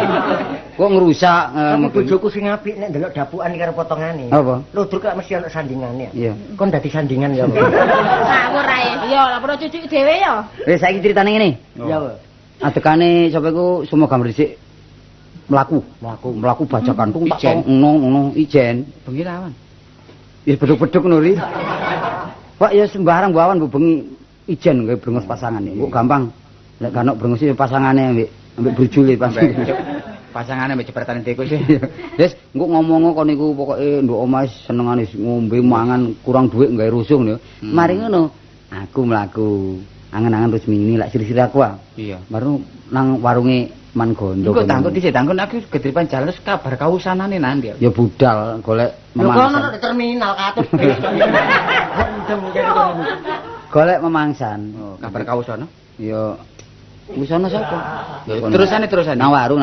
Kok ngerusak Tapi bojoku sing apik nek ndelok dapukan karo potongane. Apa? Ludruk kok mesti ono sandingane. Iya. Kon dadi sandingan ya. Sawur ae. Iya, lah padha cucuk dhewe ya. Wis saiki critane ngene. Ya. Adekane sapa iku semua gambar dhisik mlaku bajakan tung tak Ijen. ngono ijen. Bengi lawan. Ya beduk-beduk nuri. Pak ya sembarang bawan mbok bengi ijen gawe brengos pasangan ya. Kok gampang. Lek kanok brengos iki pasangane ambek brujule pas. Pasangane mbek jepretane tikus. Wis engko ngomong kon niku pokoke nduk omah senengane ngombe mangan kurang dhuwit gawe rusuh ya. Mari ngono aku mlaku angen-angen Rusmini lak siri-siri aku ah. Iya. Baru nang warunge Man Gondo. Engko tangkut dhisik tangkut aku gedripan jalan terus kabar kausanane nanti. Ya budal golek Lho kono memangsan. di terminal katut. Golek memangsan. Oh, kabar kausono. Ya wis ana sapa? Ya, terusane. Nang warung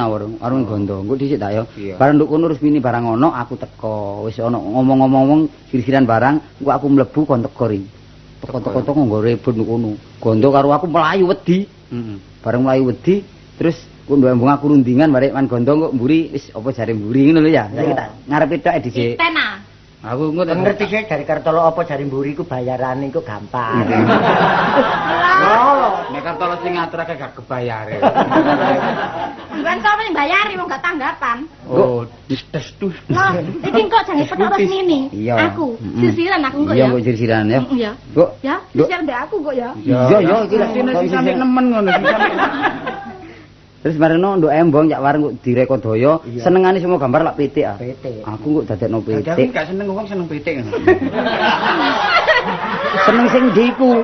Gondo. Engko dhisik tak ya. Iya. Bareng nduk kono Rusmini barang ono aku teko. Wis ana ngomong-ngomong sir-siran barang, engko aku mlebu kon teko ri. Teko-teko nggo rebut nduk kono. Gondo karo aku melayu wedi. Heeh. Bareng melayu wedi terus ku nduk embung aku rundingan barek Man Gondo kok mburi wis apa jare mburi ngono lho ya. Saiki tak ngarepe tok dhisik. Tena. Aku engko Kon ngerti sih dari Kartolo apa jari mburi ku bayarane iku gampang. nek kartolo sing ngaturake gak kebayare. Bukan sapa sing bayari wong gak tanggapan. Oh, dis-dus. Lah, iki kok jange petok Resmini. Iya. Aku, Mm-mm. sisiran aku kok Iya ya. kok sir-siran ya. Iya. Kok Ya, Nduk. sisiran mbek aku kok ya. iya iki lek Sini kok sing sampe sir-siran. nemen ngono sing sampe. Terus marino nduk embong cak warung kok direkodaya, Iya. senengane semua gambar lak pitik ah. PT. Aku kok dadekno Jadi pitik. gak seneng wong seneng pitik. Seneng sing ndiku.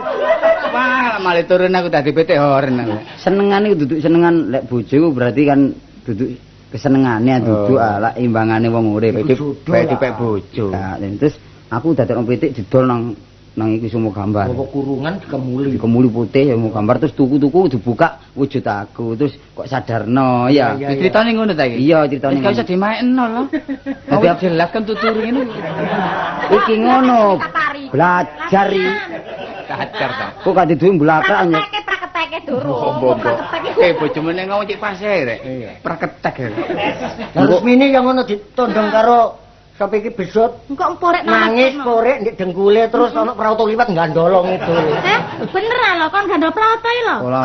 Wah, malah turun aku dadi pitik horen aku. Senengane iku duduk senengan lek bojo berarti kan duduk kesenengane duduk Oh. lak imbangane wong urip. Pitik Jodoh pitik lah. bojo. Nah, terus aku dadekno pitik didol nang iki semua gambar. Bawa kurungan dikemuli. Dikemuli putih ya mau gambar terus tuku-tuku dibuka wujud aku terus kok sadarno ya. Iya, Ceritane ngono ta iki? Iya ceritane. Wis gak usah dimaekno lho. Tapi jelas kan tuturi ngene. Iki ngono. Katari. Belajar iki. Kacar ta. Kok gak diduwe blakrak ya. Praketeke durung. Bobo. Praketeke. Bojomu nek ngomong cek pasir rek. Iya. Praketek. Terus mini yang ngono ditondong karo sapa iki besut Engko emporek nangis korek ndek dengkule terus ana prauto liwat gandolong itu. Beneran lho kon gandol protoi lho. Olah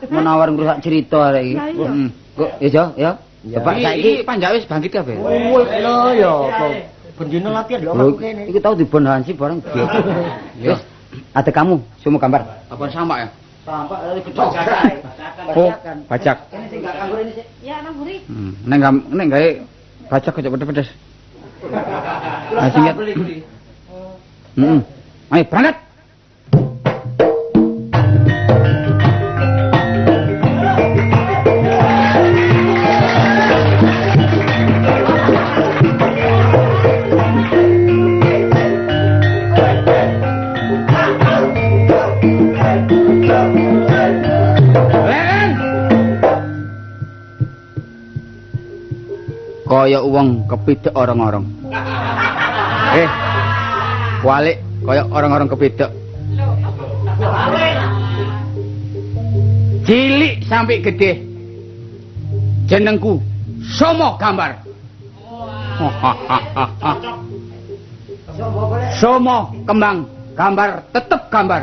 menawar ngrusak cerita arek iki. Lah iya. Kok ya Jo, ya. Coba Iki saiki panjak wis bangkit kabeh. Wis lho ya apa. Bendino latihan di omahku kene. iki tau dibon Hansi bareng. Ya. Wis ada kamu semua gambar. Apa sama ya? Sampak dari Oh, bajak. Ini sing gak kanggo ini sih. Ya nang buri. Nek gawe bajak kok pedes-pedes. Nah, singkat. Ayo berangkat. wong kepidek orang-orang. Walik kaya orang-orang kepidek. Cilik sampai gede. Jenengku Somo Gambar. Somo kembang, gambar tetep gambar.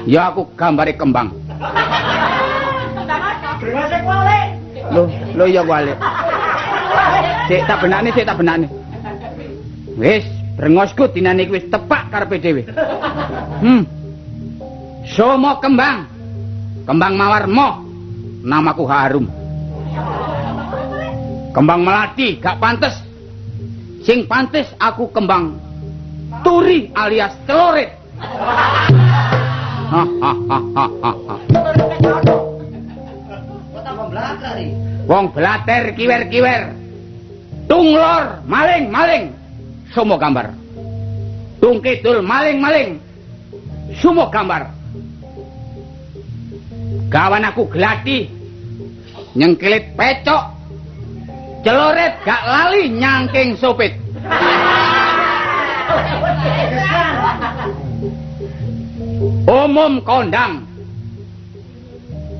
Ya aku gambare kembang. Lo ya wale. Sik tak benakne. Wis, brengosku dinane iki wis tepak karepe dhewe. Somo kembang. Kembang mawar moh. Namaku harum. Kembang melati gak pantes. Sing pantes aku kembang turi alias celorit. Wong blater kiwer-kiwer. Tunglor maling-maling. Somo Gambar. Tung kidul maling-maling. Somo Gambar. Gawan aku glati. Nyengkilit pecok. Celoret gak lali nyangking sopit. Umum kondang.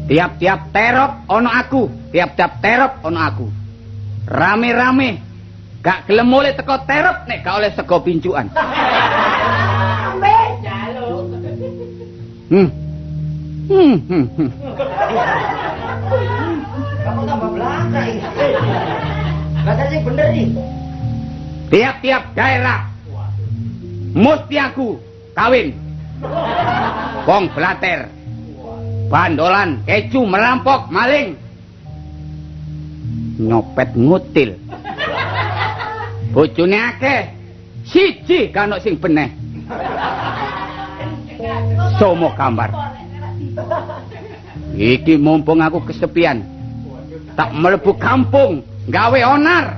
Tiap-tiap terop ono aku, tiap-tiap terop ono aku. Rame-rame gak gelem oleh teko terop nek gak oleh sego pincukan. Kamu tambah belaka ini. Kata sih bener nih. Tiap-tiap daerah mesti aku kawin. Wong blater. Bandolan, keju, merampok, maling. Nyopet ngutil. Bojone akeh. Siji kan sing beneh. Somo Gambar. Iki mumpung aku kesepian. Tak mlebu kampung gawe onar.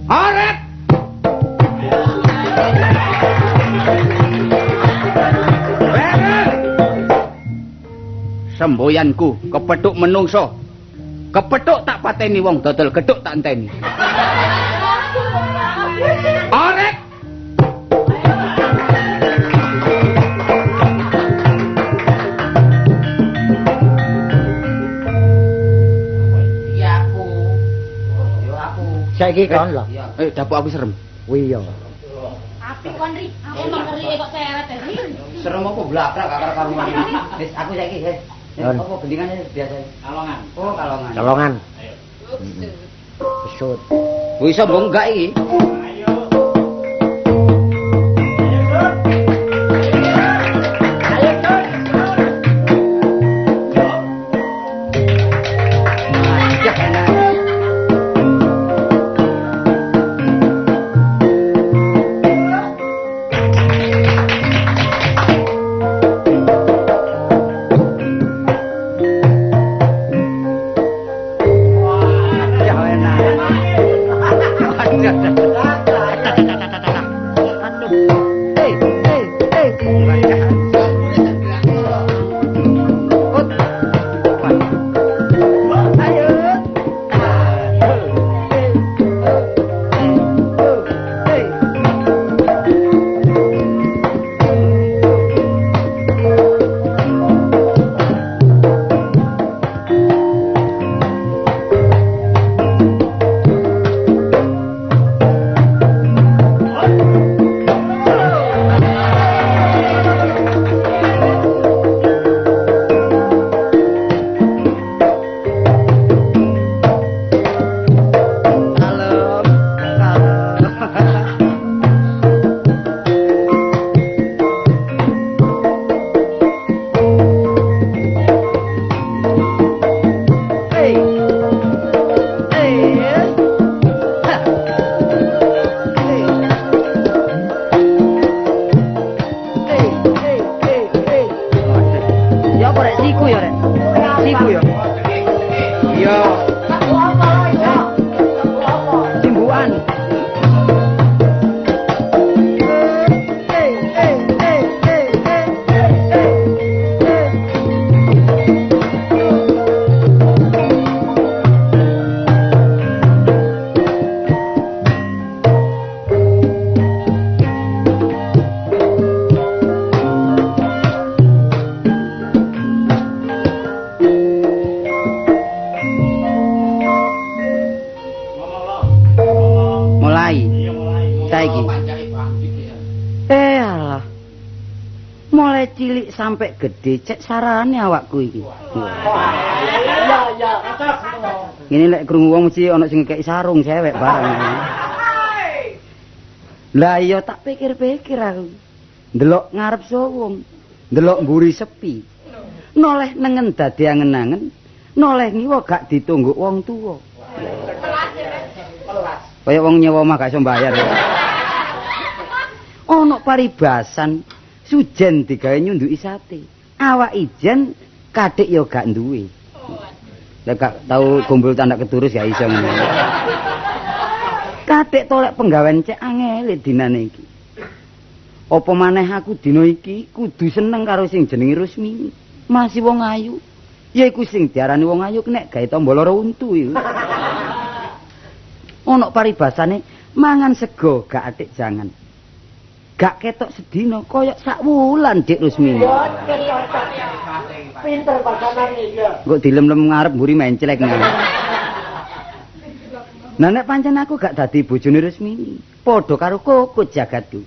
Oret. Semboyanku kepethuk menungso. Kepethuk tak pateni wong dodol gedhuk tak enteni. Oret. Saiki kon lho. Dapuk aku serem. Iya. Tapi kon ri, aku ngeri kok seret ri. Serem apa blakrak gak karo-karuan. Wis aku saiki wis. Apa gendingan biasa? Kalongan. Oh, kalongan. Colongan. Besut. Wis iso mbok enggak iki? saiki. Alah. Mulai cilik sampai gede cek sarane awakku iki. Ya. Ngene lek krungu wong mesti ana sing ngekeki sarung cewek bareng. Lah iya tak pikir-pikir aku. Ndelok ngarep sowong, ndelok mburi sepi. Noleh nengen dadi angen-angen, noleh ngiwa gak ditunggu wong tuwa. Kaya wong nyewa omah gak iso mbayar. Ana paribasan sujen digawe nyunduki sate. Awak ijen kadhik ya gak duwe. Lek gak tau kumpul tanda keturus ya iso ngono. Kadhik to lek penggawean cek angel dinane iki. Apa maneh aku dina iki kudu seneng karo sing jenenge Rusmini. Masih wong ayu. Ya iku sing diarani wong ayu nek gawe tamba lara untu iku. Ana paribasane mangan sego gak atik jangan. Gak ketok sedina koyok sak wulan Dik Rusmini. Pinter pasanane ya. Kok dilem-lem ngarep mburi menclek nang. Nah nek pancen aku gak dadi bojone Rusmini, padha karo kokot jagatku.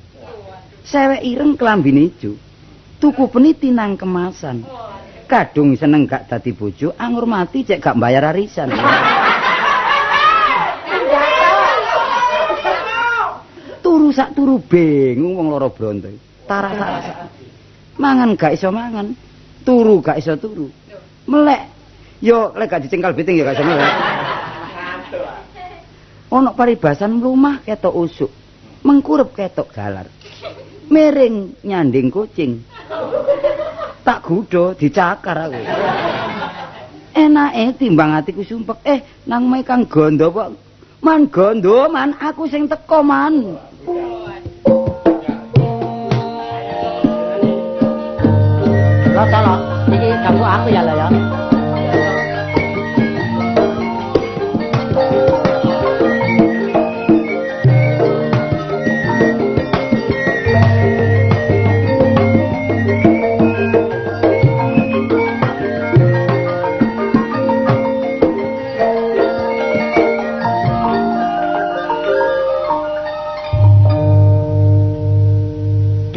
Sewek ireng klambine ijo. Tuku peniti nang kemasan. Kadung seneng gak dadi bojo, anggur mati cek gak bayar arisan. Turu sak turu bingung wong loro bronto. Taras-taras. Mangan gak iso mangan, turu gak iso turu. Melek. Yo lek gak dicengkal beting ya gak iso melek. Ana paribasan mlumah ketok usuk, mengkurep ketok galar. Miring nyanding kucing. Tak gudha dicakar aku. Enake timbang atiku sumpek. Nang mae Kang Gondo kok. Man Gondo, man aku sing teko man. Lo, iki ganggu aku ya, ya.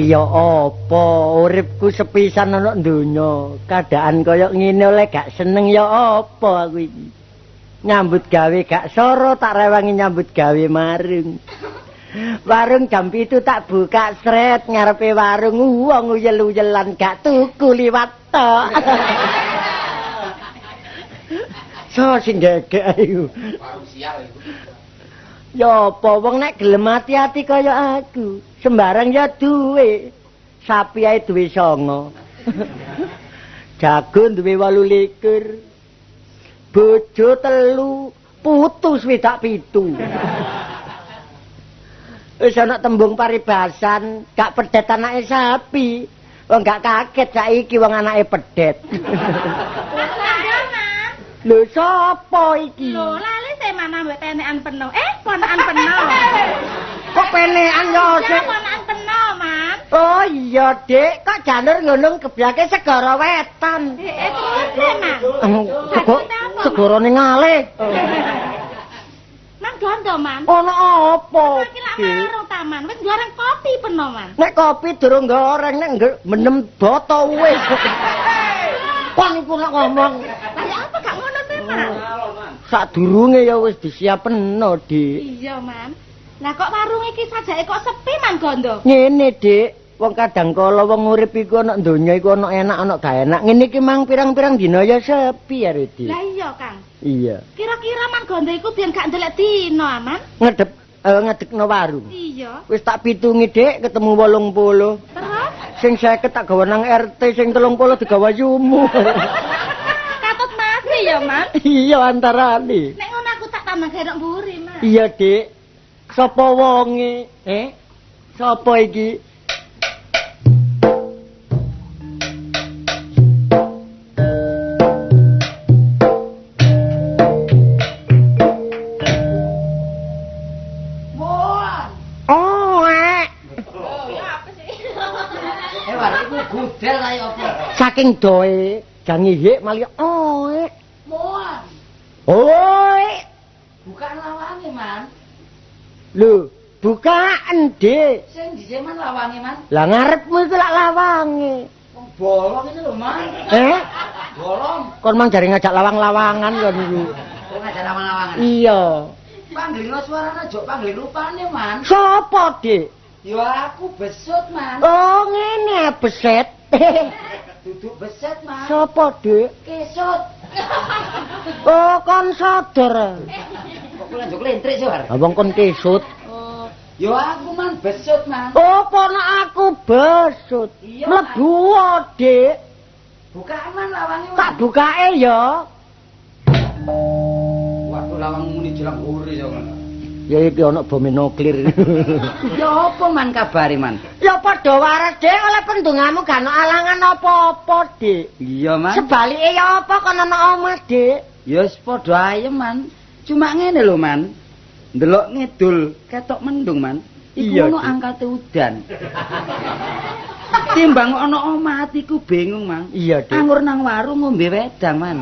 Ya apa uripku sepisan ana donya keadaan kaya ngene oleh gak seneng ya apa aku iki nyambut gawe gak soro tak rewangi nyambut gawe warung jam 7 tak buka sret ngarepe warung wong uyel-uyelan gak tuku liwat tok so sing gegek ayo warung sial iku ya apa wong nek gelem ati-ati kaya aku sembarang ya duwe. Sapi ae duwe 9. Jago duwe 28. Bojo 3, putu 27. Wis ana tembung paribasan, gak pedet anake sapi. Wong gak kaget saiki wong anake pedet. Lho sapa iki? Lho lali se mana mbek tenekan peno. Ponakan peno. Kok penekan ya sik? Ponakan peno, Man. Oh iya, Dik, kok janur ngunung gebyake segara wetan. Terus, Man. Segara ning ngalih. Man Gondo, Man. Ono apa? Iki lak marung taman, wis goreng kopi peno, Man. Nek kopi durung goreng, nek menem boto wis. Kon iku nek ngomong. Lah ya apa gak ngono sih, Man? Sadurunge ya wis disiapeno, Dik. Iya, Man. Lah kok warung iki sajake kok sepi, Man Gondo? Ngene, Dik. Wong kadang kala wong urip iku ana donya iku ana enak ana gak enak. Ngene iki mang pirang-pirang dina ya sepi ya, Dik. Lah iya, Kang. Iya. Kira-kira Man Gondo iku biyen gak ndelek dina, Aman? Ngedekno warung. Iya. Wis tak pitungi, Dik, ketemu 80. Terus? Sing 50 tak gawe nang RT, sing 30 digawa yumu. Katut mati ya, Man. Iya antarane. Nek ngono aku tak tambah gerok mburi, Man. Iya, Dik. Sapa wonge? Sapa iki? Saking doe jangihe mali oe. Moan. Oe. Bukan lawange, Man. Lho, Bukaan, Dik. Sing dhisik man lawange, Man. Lah ngarepmu iku lak lawange. Wong bolong ini lho, Man. Bolong. Kon mang jare ngajak lawang-lawangan kon niku. Kok ngajak lawang-lawangan? Iya. Panggilno suarane aja panggil rupane, Man. Sopo, Dik? Ya aku besut, Man. Oh, ngene beset. Duduk beset, Man. Sopo, Dik? Kesut. Oh, kon sadar. Kok kula njuk lentrik, Sor. Abang kon kesut. Ya aku, Man, besut, Man. Oh, ponak aku besut. Iya, Mlebu, Dik. Bukaan, Man, lawange, Man. Tak bukae ya. Waduh, lawang muni jelang uri ya, Man. Ya iki ana bom nuklir. Ya apa, Man, kabare, Man? Ya padha waras, Dik, oleh pendungamu gak ana alangan apa-apa, Dik. Iya, Man. Sebalike ya apa kon ana omah, Dik? Ya wis padha ayem, Man. Cuma ngene lho, Man. Ndelok ngidul ketok mendung, Man. Iku Iya, ono Dik. angkate udan. Timbang ono omah atiku bingung, Man. Iya, Dik. Anggur nang warung ngombe wedang, Man.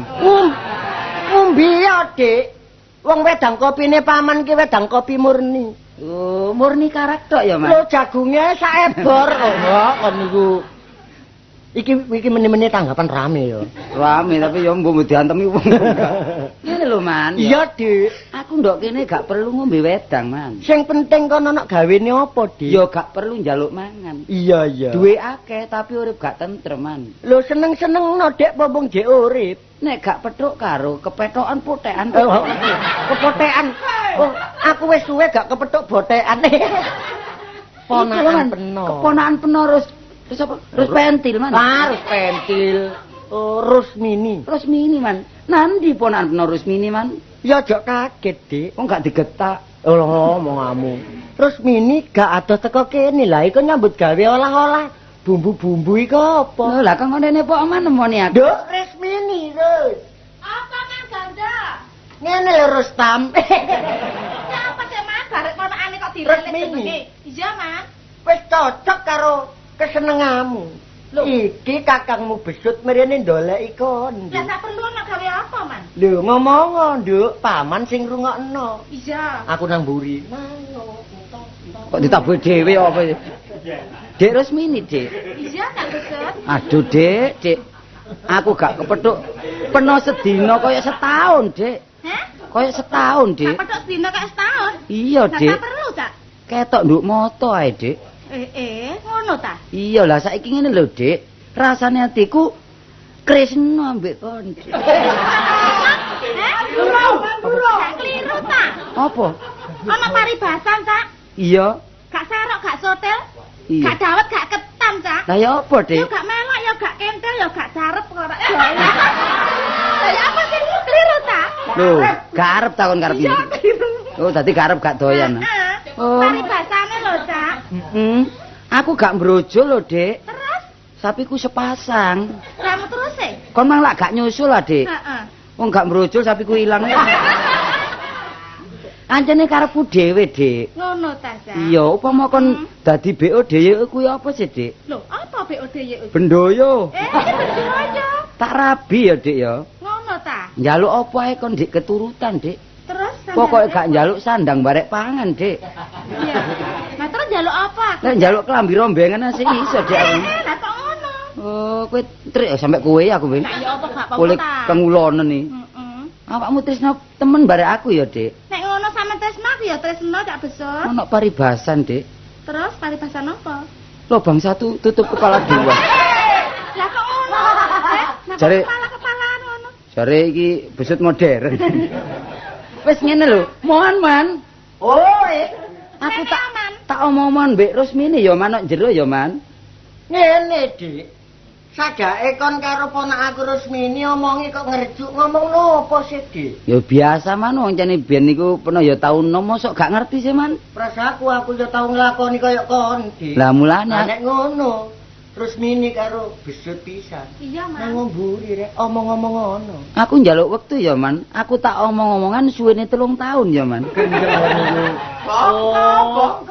Ngombe ya, Dik. Wong wedang kopine paman ki wedang kopi murni. Oh, murni karak tok ya, Man. Lho jagunge saebor. Oh, kon niku. Iki meneh-meneh tanggapan rame ya. Rame tapi ya mbok diantemi wong. Ngene lho, Man. Iya, Dik. Aku ndok kene gak perlu ngombe wedang, Man. Sing penting kono ana gawene apa, Dik? Ya gak perlu njaluk mangan. Iya, iya. Duwe akeh tapi urip gak tentrem, Man. Lho seneng-seneng no, Dek, popong jek urip. Nek gak petuk karo kepetokan putekan. Kepotekan. Oh, aku wis suwe gak kepethuk botekan. Ponakan peno. Keponakan peno terus apa? Terus pentil, Man. Harus pentil. Oh, Rusmini. Rusmini, Man. Nandi ponakan peno Rusmini, Man. Ya aja kaget, Dik. Kok gak digetak? Oh, ngomongamu. Rusmini gak ada teko kene lah, iku nyambut gawe olah-olah bumbu-bumbu iku apa? Lho, lah kok ngene Pak Oman nemoni aku. Nduk, Rusmini, Rus. Apa Mas Ganda? Ngene lho Rustam. Apa sih Mas? Garek ponakane kok direlik Resmini. jenenge? Iya, Mas. Wis cocok karo kesenenganmu. Loh. Iki kakangmu besut mrene ndoleki kon. Lah tak perlu ana gawe apa, Man? Lho ngomong, Nduk, paman sing rungokno. Iya. Aku nang mburi. Kok ditabuhi dhewe apa? Dek Rusmini, Dik. Iya, tak besut. Aduh, Dik. Aku gak kepethuk peno sedina kaya setahun, Dik. Hah? Kaya setahun, Dik. Tak petuk sedina kayak setahun. Iya, Lah Dik. tak perlu, Cak. Ketok nduk moto ae, Dik. Ngono ta? Iya lah saiki ngene lho, Dik. Rasane atiku Krisna ambek kon. Dik. Gak keliru ta? Apa? Ana paribasan, Cak. Iya. Gak serok, gak sotel. Iya. Gak dawet, gak ketam, Cak. Lah ya apa, Ya Dik? gak melok, ya gak kentel, ya gak carep kok ora. Lah ya apa sih keliru ta? Lho, gak arep takon karep Iya, iki. keliru. Oh, dadi karep gak doyan. Oh. Paribasane lho, Cak. Aku gak mbrojo lho, Dik. Terus Sapiku sepasang. kamu terus e? Kon mang lak gak nyusul lah, Dik. Heeh. Wong gak mbrojol sapiku ilang. Anjene karepku dhewe, Dik. Ngono ta, Cak? Iya, upama kon dadi BO dhewe kuwi apa sih, Dik? Lho, apa BOD ya? Bendoyo. Bendoyo. Tak rabi ya, Dik ya. Ngono ta? Njaluk apa ae kon Dik keturutan, Dik. Terus Pokoke gak njaluk sandang barek pangan, Dik. Iya. Nah, terus njaluk apa? Nek njaluk kelambi rombengan sih iso, Dik. Lah kok ngono? Oh, kowe trik sampe kowe aku kowe. Lah ya apa gak apa-apa Kulit ta? pengulonen iki. Heeh. Awakmu tresno temen barek aku ya, Dik. Nek ngono sama Tresna aku ya Tresna Cak besar. Ono paribasan, Dik. Terus paribasan apa? Lobang satu tutup kepala dua. Lah kok ngono? Nah, Jare- kepala-kepalaan ngono. Jare iki besut modern. Wis ngene lho, mohon man. Oh, Aku Nek tak aman. tak omong-omong mbek Rusmini ya man nang jero ya man. ngene, Dik. Sajake kon karo ponak aku Rusmini omongi kok ngerjuk ngomong nopo sih, Dik? Ya biasa man wong jane biyen niku pernah ya tau nom mosok gak ngerti sih man. Prasaku aku ya tau nglakoni kaya kon, Dik. Lah mulane Nek ngono, Rusmini karo besut pisan. Iya, Nang Mas. mburi rek omong-omong ngono. aku njaluk wektu ya man. Aku tak omong-omongan suwene 3 tahun ya man. Oh,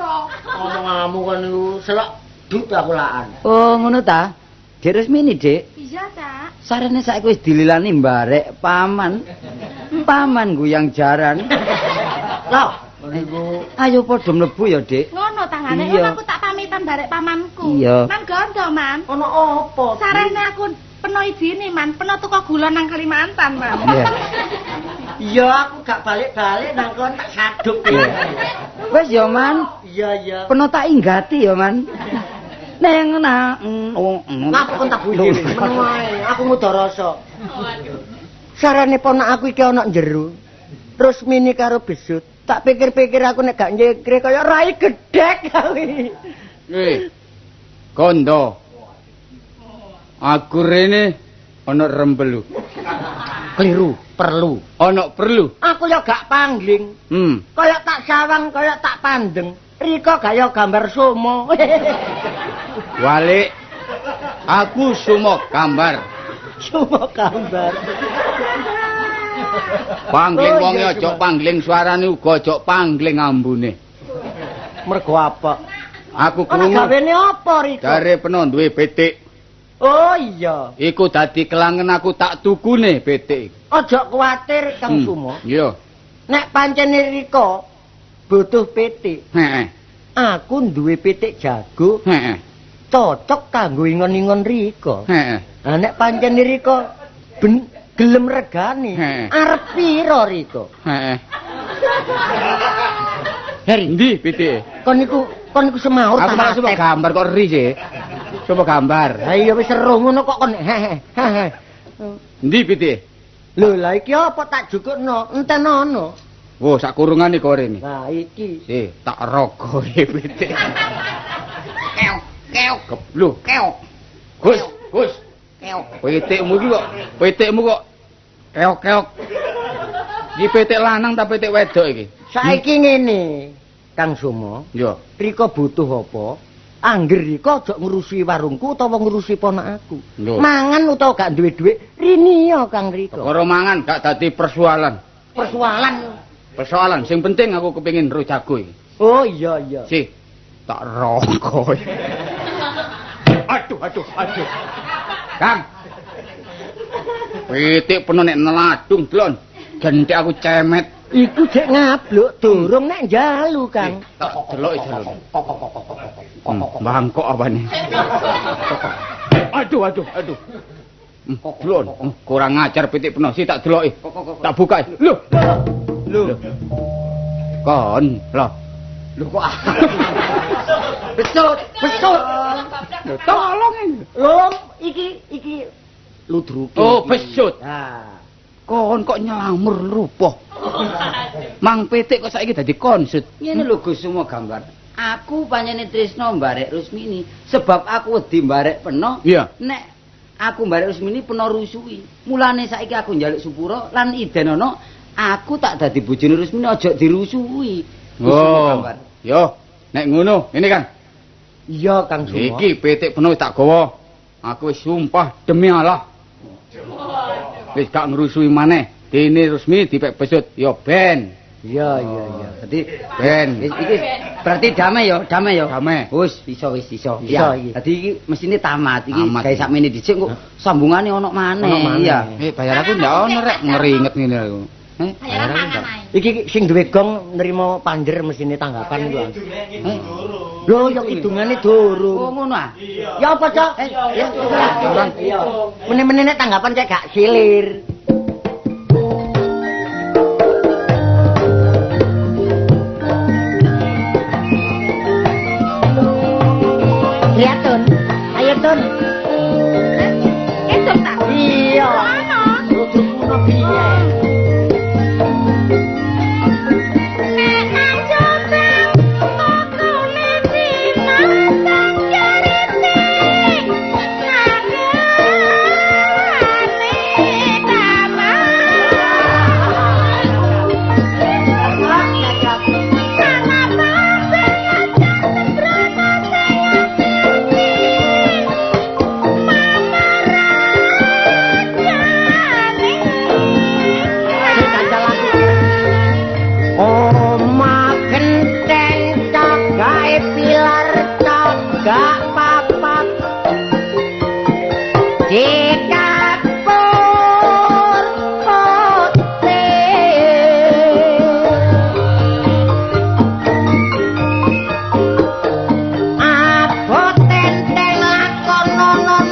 omonganmu kan niku selak dut aku laan. Oh ngono ta? Dik Rusmini, Dik. Iya, Cak. Sarene saiki wis dililani mbarek paman. Paman guyang jaran. Loh, Ayo padha mlebu ya, Dik. Ngono tangane Iya. aku tak pamitan barek pamanku. Iya. Man gondo, Man. Ono apa? Sarene aku peno izine, Man. Peno tuku gula nang Kalimantan, Man. Iya. Iya, aku gak balik-balik nang kon tak saduk. Wis ya, Man. Iya. Peno tak inggati ya, Man. Neng Ngapa kon tak buji? Meneng ae, aku ngudo rasa. Sarane ponak aku iki ana njero. Terus mini karo besut. Tak pikir-pikir aku nek gak nyekre kaya rai gedhek kuwi. Kondo. Aku rene ana rembelu. Keliru, perlu. Ana perlu. Aku ya gak pangling. Kaya tak sawang, kaya tak pandeng. Rika gaya gambar sumo. Walik. Aku sumo gambar. Sumo gambar. Pangling Oh, wong iya, aja pangling suarane uga aja pangling ambune. Mergo apa? Aku Ana krungu gawene apa Rika? jare peno duwe pitik. Oh iya. Iku dadi kelangen aku tak tukune pitik. Aja kuwatir Kang Sumo. Iya. Nek pancene Rika butuh pitik. Heeh. Aku duwe pitik jago Heeh. cocok kanggo ingon-ingon Rika. Heeh. Lah nek pancene Rika gelem regani. Heeh. Arep pira Rika? Heeh. Heri, Endi pitike? kon niku semaur Aku malah coba atep. gambar kok ri sih. Coba gambar. Ha iya wis seru ngono kok kon hehe. Endi pitike? Lho lah iki apa tak jukukno? Enten ana. Wo sak kurungane kok rene. Nah iki. Si, tak rogoe pitik. Keok, keok, geblu, keok. Gus, Gus. Keok. Pitikmu kok keok, keok. Iki pitik lanang ta pitik wedok iki? Saiki ngene, Kang Sumo. Yo. Rika butuh apa? Angger Rika aja ngurusi warungku utawa ngurusi ponakku. Lho. Mangan utawa gak duwe dhuwit, rini ya Kang Rika. Perkara mangan gak dadi persoalan. Persoalan. Sing penting aku kepengin ro jago iki. Oh iya. Si, tak rogoe. Aduh. Kang. Pitik penuh nek neladung delon. Genthik aku cemet. Iku jek ngabluk durung nek njalu Kang. Tak deloki jalur. Bangkok apane? Aduh. Delon, kurang ngajar pitik penuh si tak deloki. Tak buka. Lho. Kon, lho. Lho kok besut. Tolong ini. Lho iki ludruke. Oh, besut. Nah. Kon kok nylamur rupoh. Mang pitik kok saiki dadi konsut. Ngene lho Gus semua gambar. Aku panjene tresno mbarek Rusmini sebab aku wedi mbarek peno. Iya. Nek aku mbarek Rusmini peno rusuhi. Mulane saiki aku njaluk Supura lan idenono aku tak dadi bojone Rusmini aja dirusuhi. Gus semua gambar. Yo, nek ngono, ini kan. Iya Kang Sumo. Iki pitik penuh tak gawa. Aku wis sumpah demi Allah. Wis gak ngrusui maneh. Dene Rusmi dipek besut ya ben. Iya. Dadi Ben. iki berarti damai ya. Damai. Wis bisa. Bisa iki. Dadi iki mesine tamat iki Tamat. gawe sakmene dhisik kok sambungane ono maneh. Ono maneh. Iya. Bayar aku ndak ono rek ngeringet ngene aku. Bayaran mangan ae. Iki sing duwe gong nrimo panjer mesine tanggapan iku. Lho ya kidungane Oh durung. ngono ah. Ya apa, Cok? Ya. Iya. Meneh-meneh nek tanggapan cek gak silir. Iya, Tun. Ayo, Tun. Esuk tak. Iya. Ono. Ludruk kuno piye? Nah,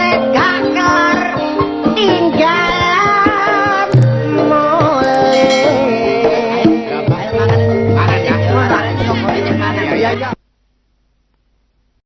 nekat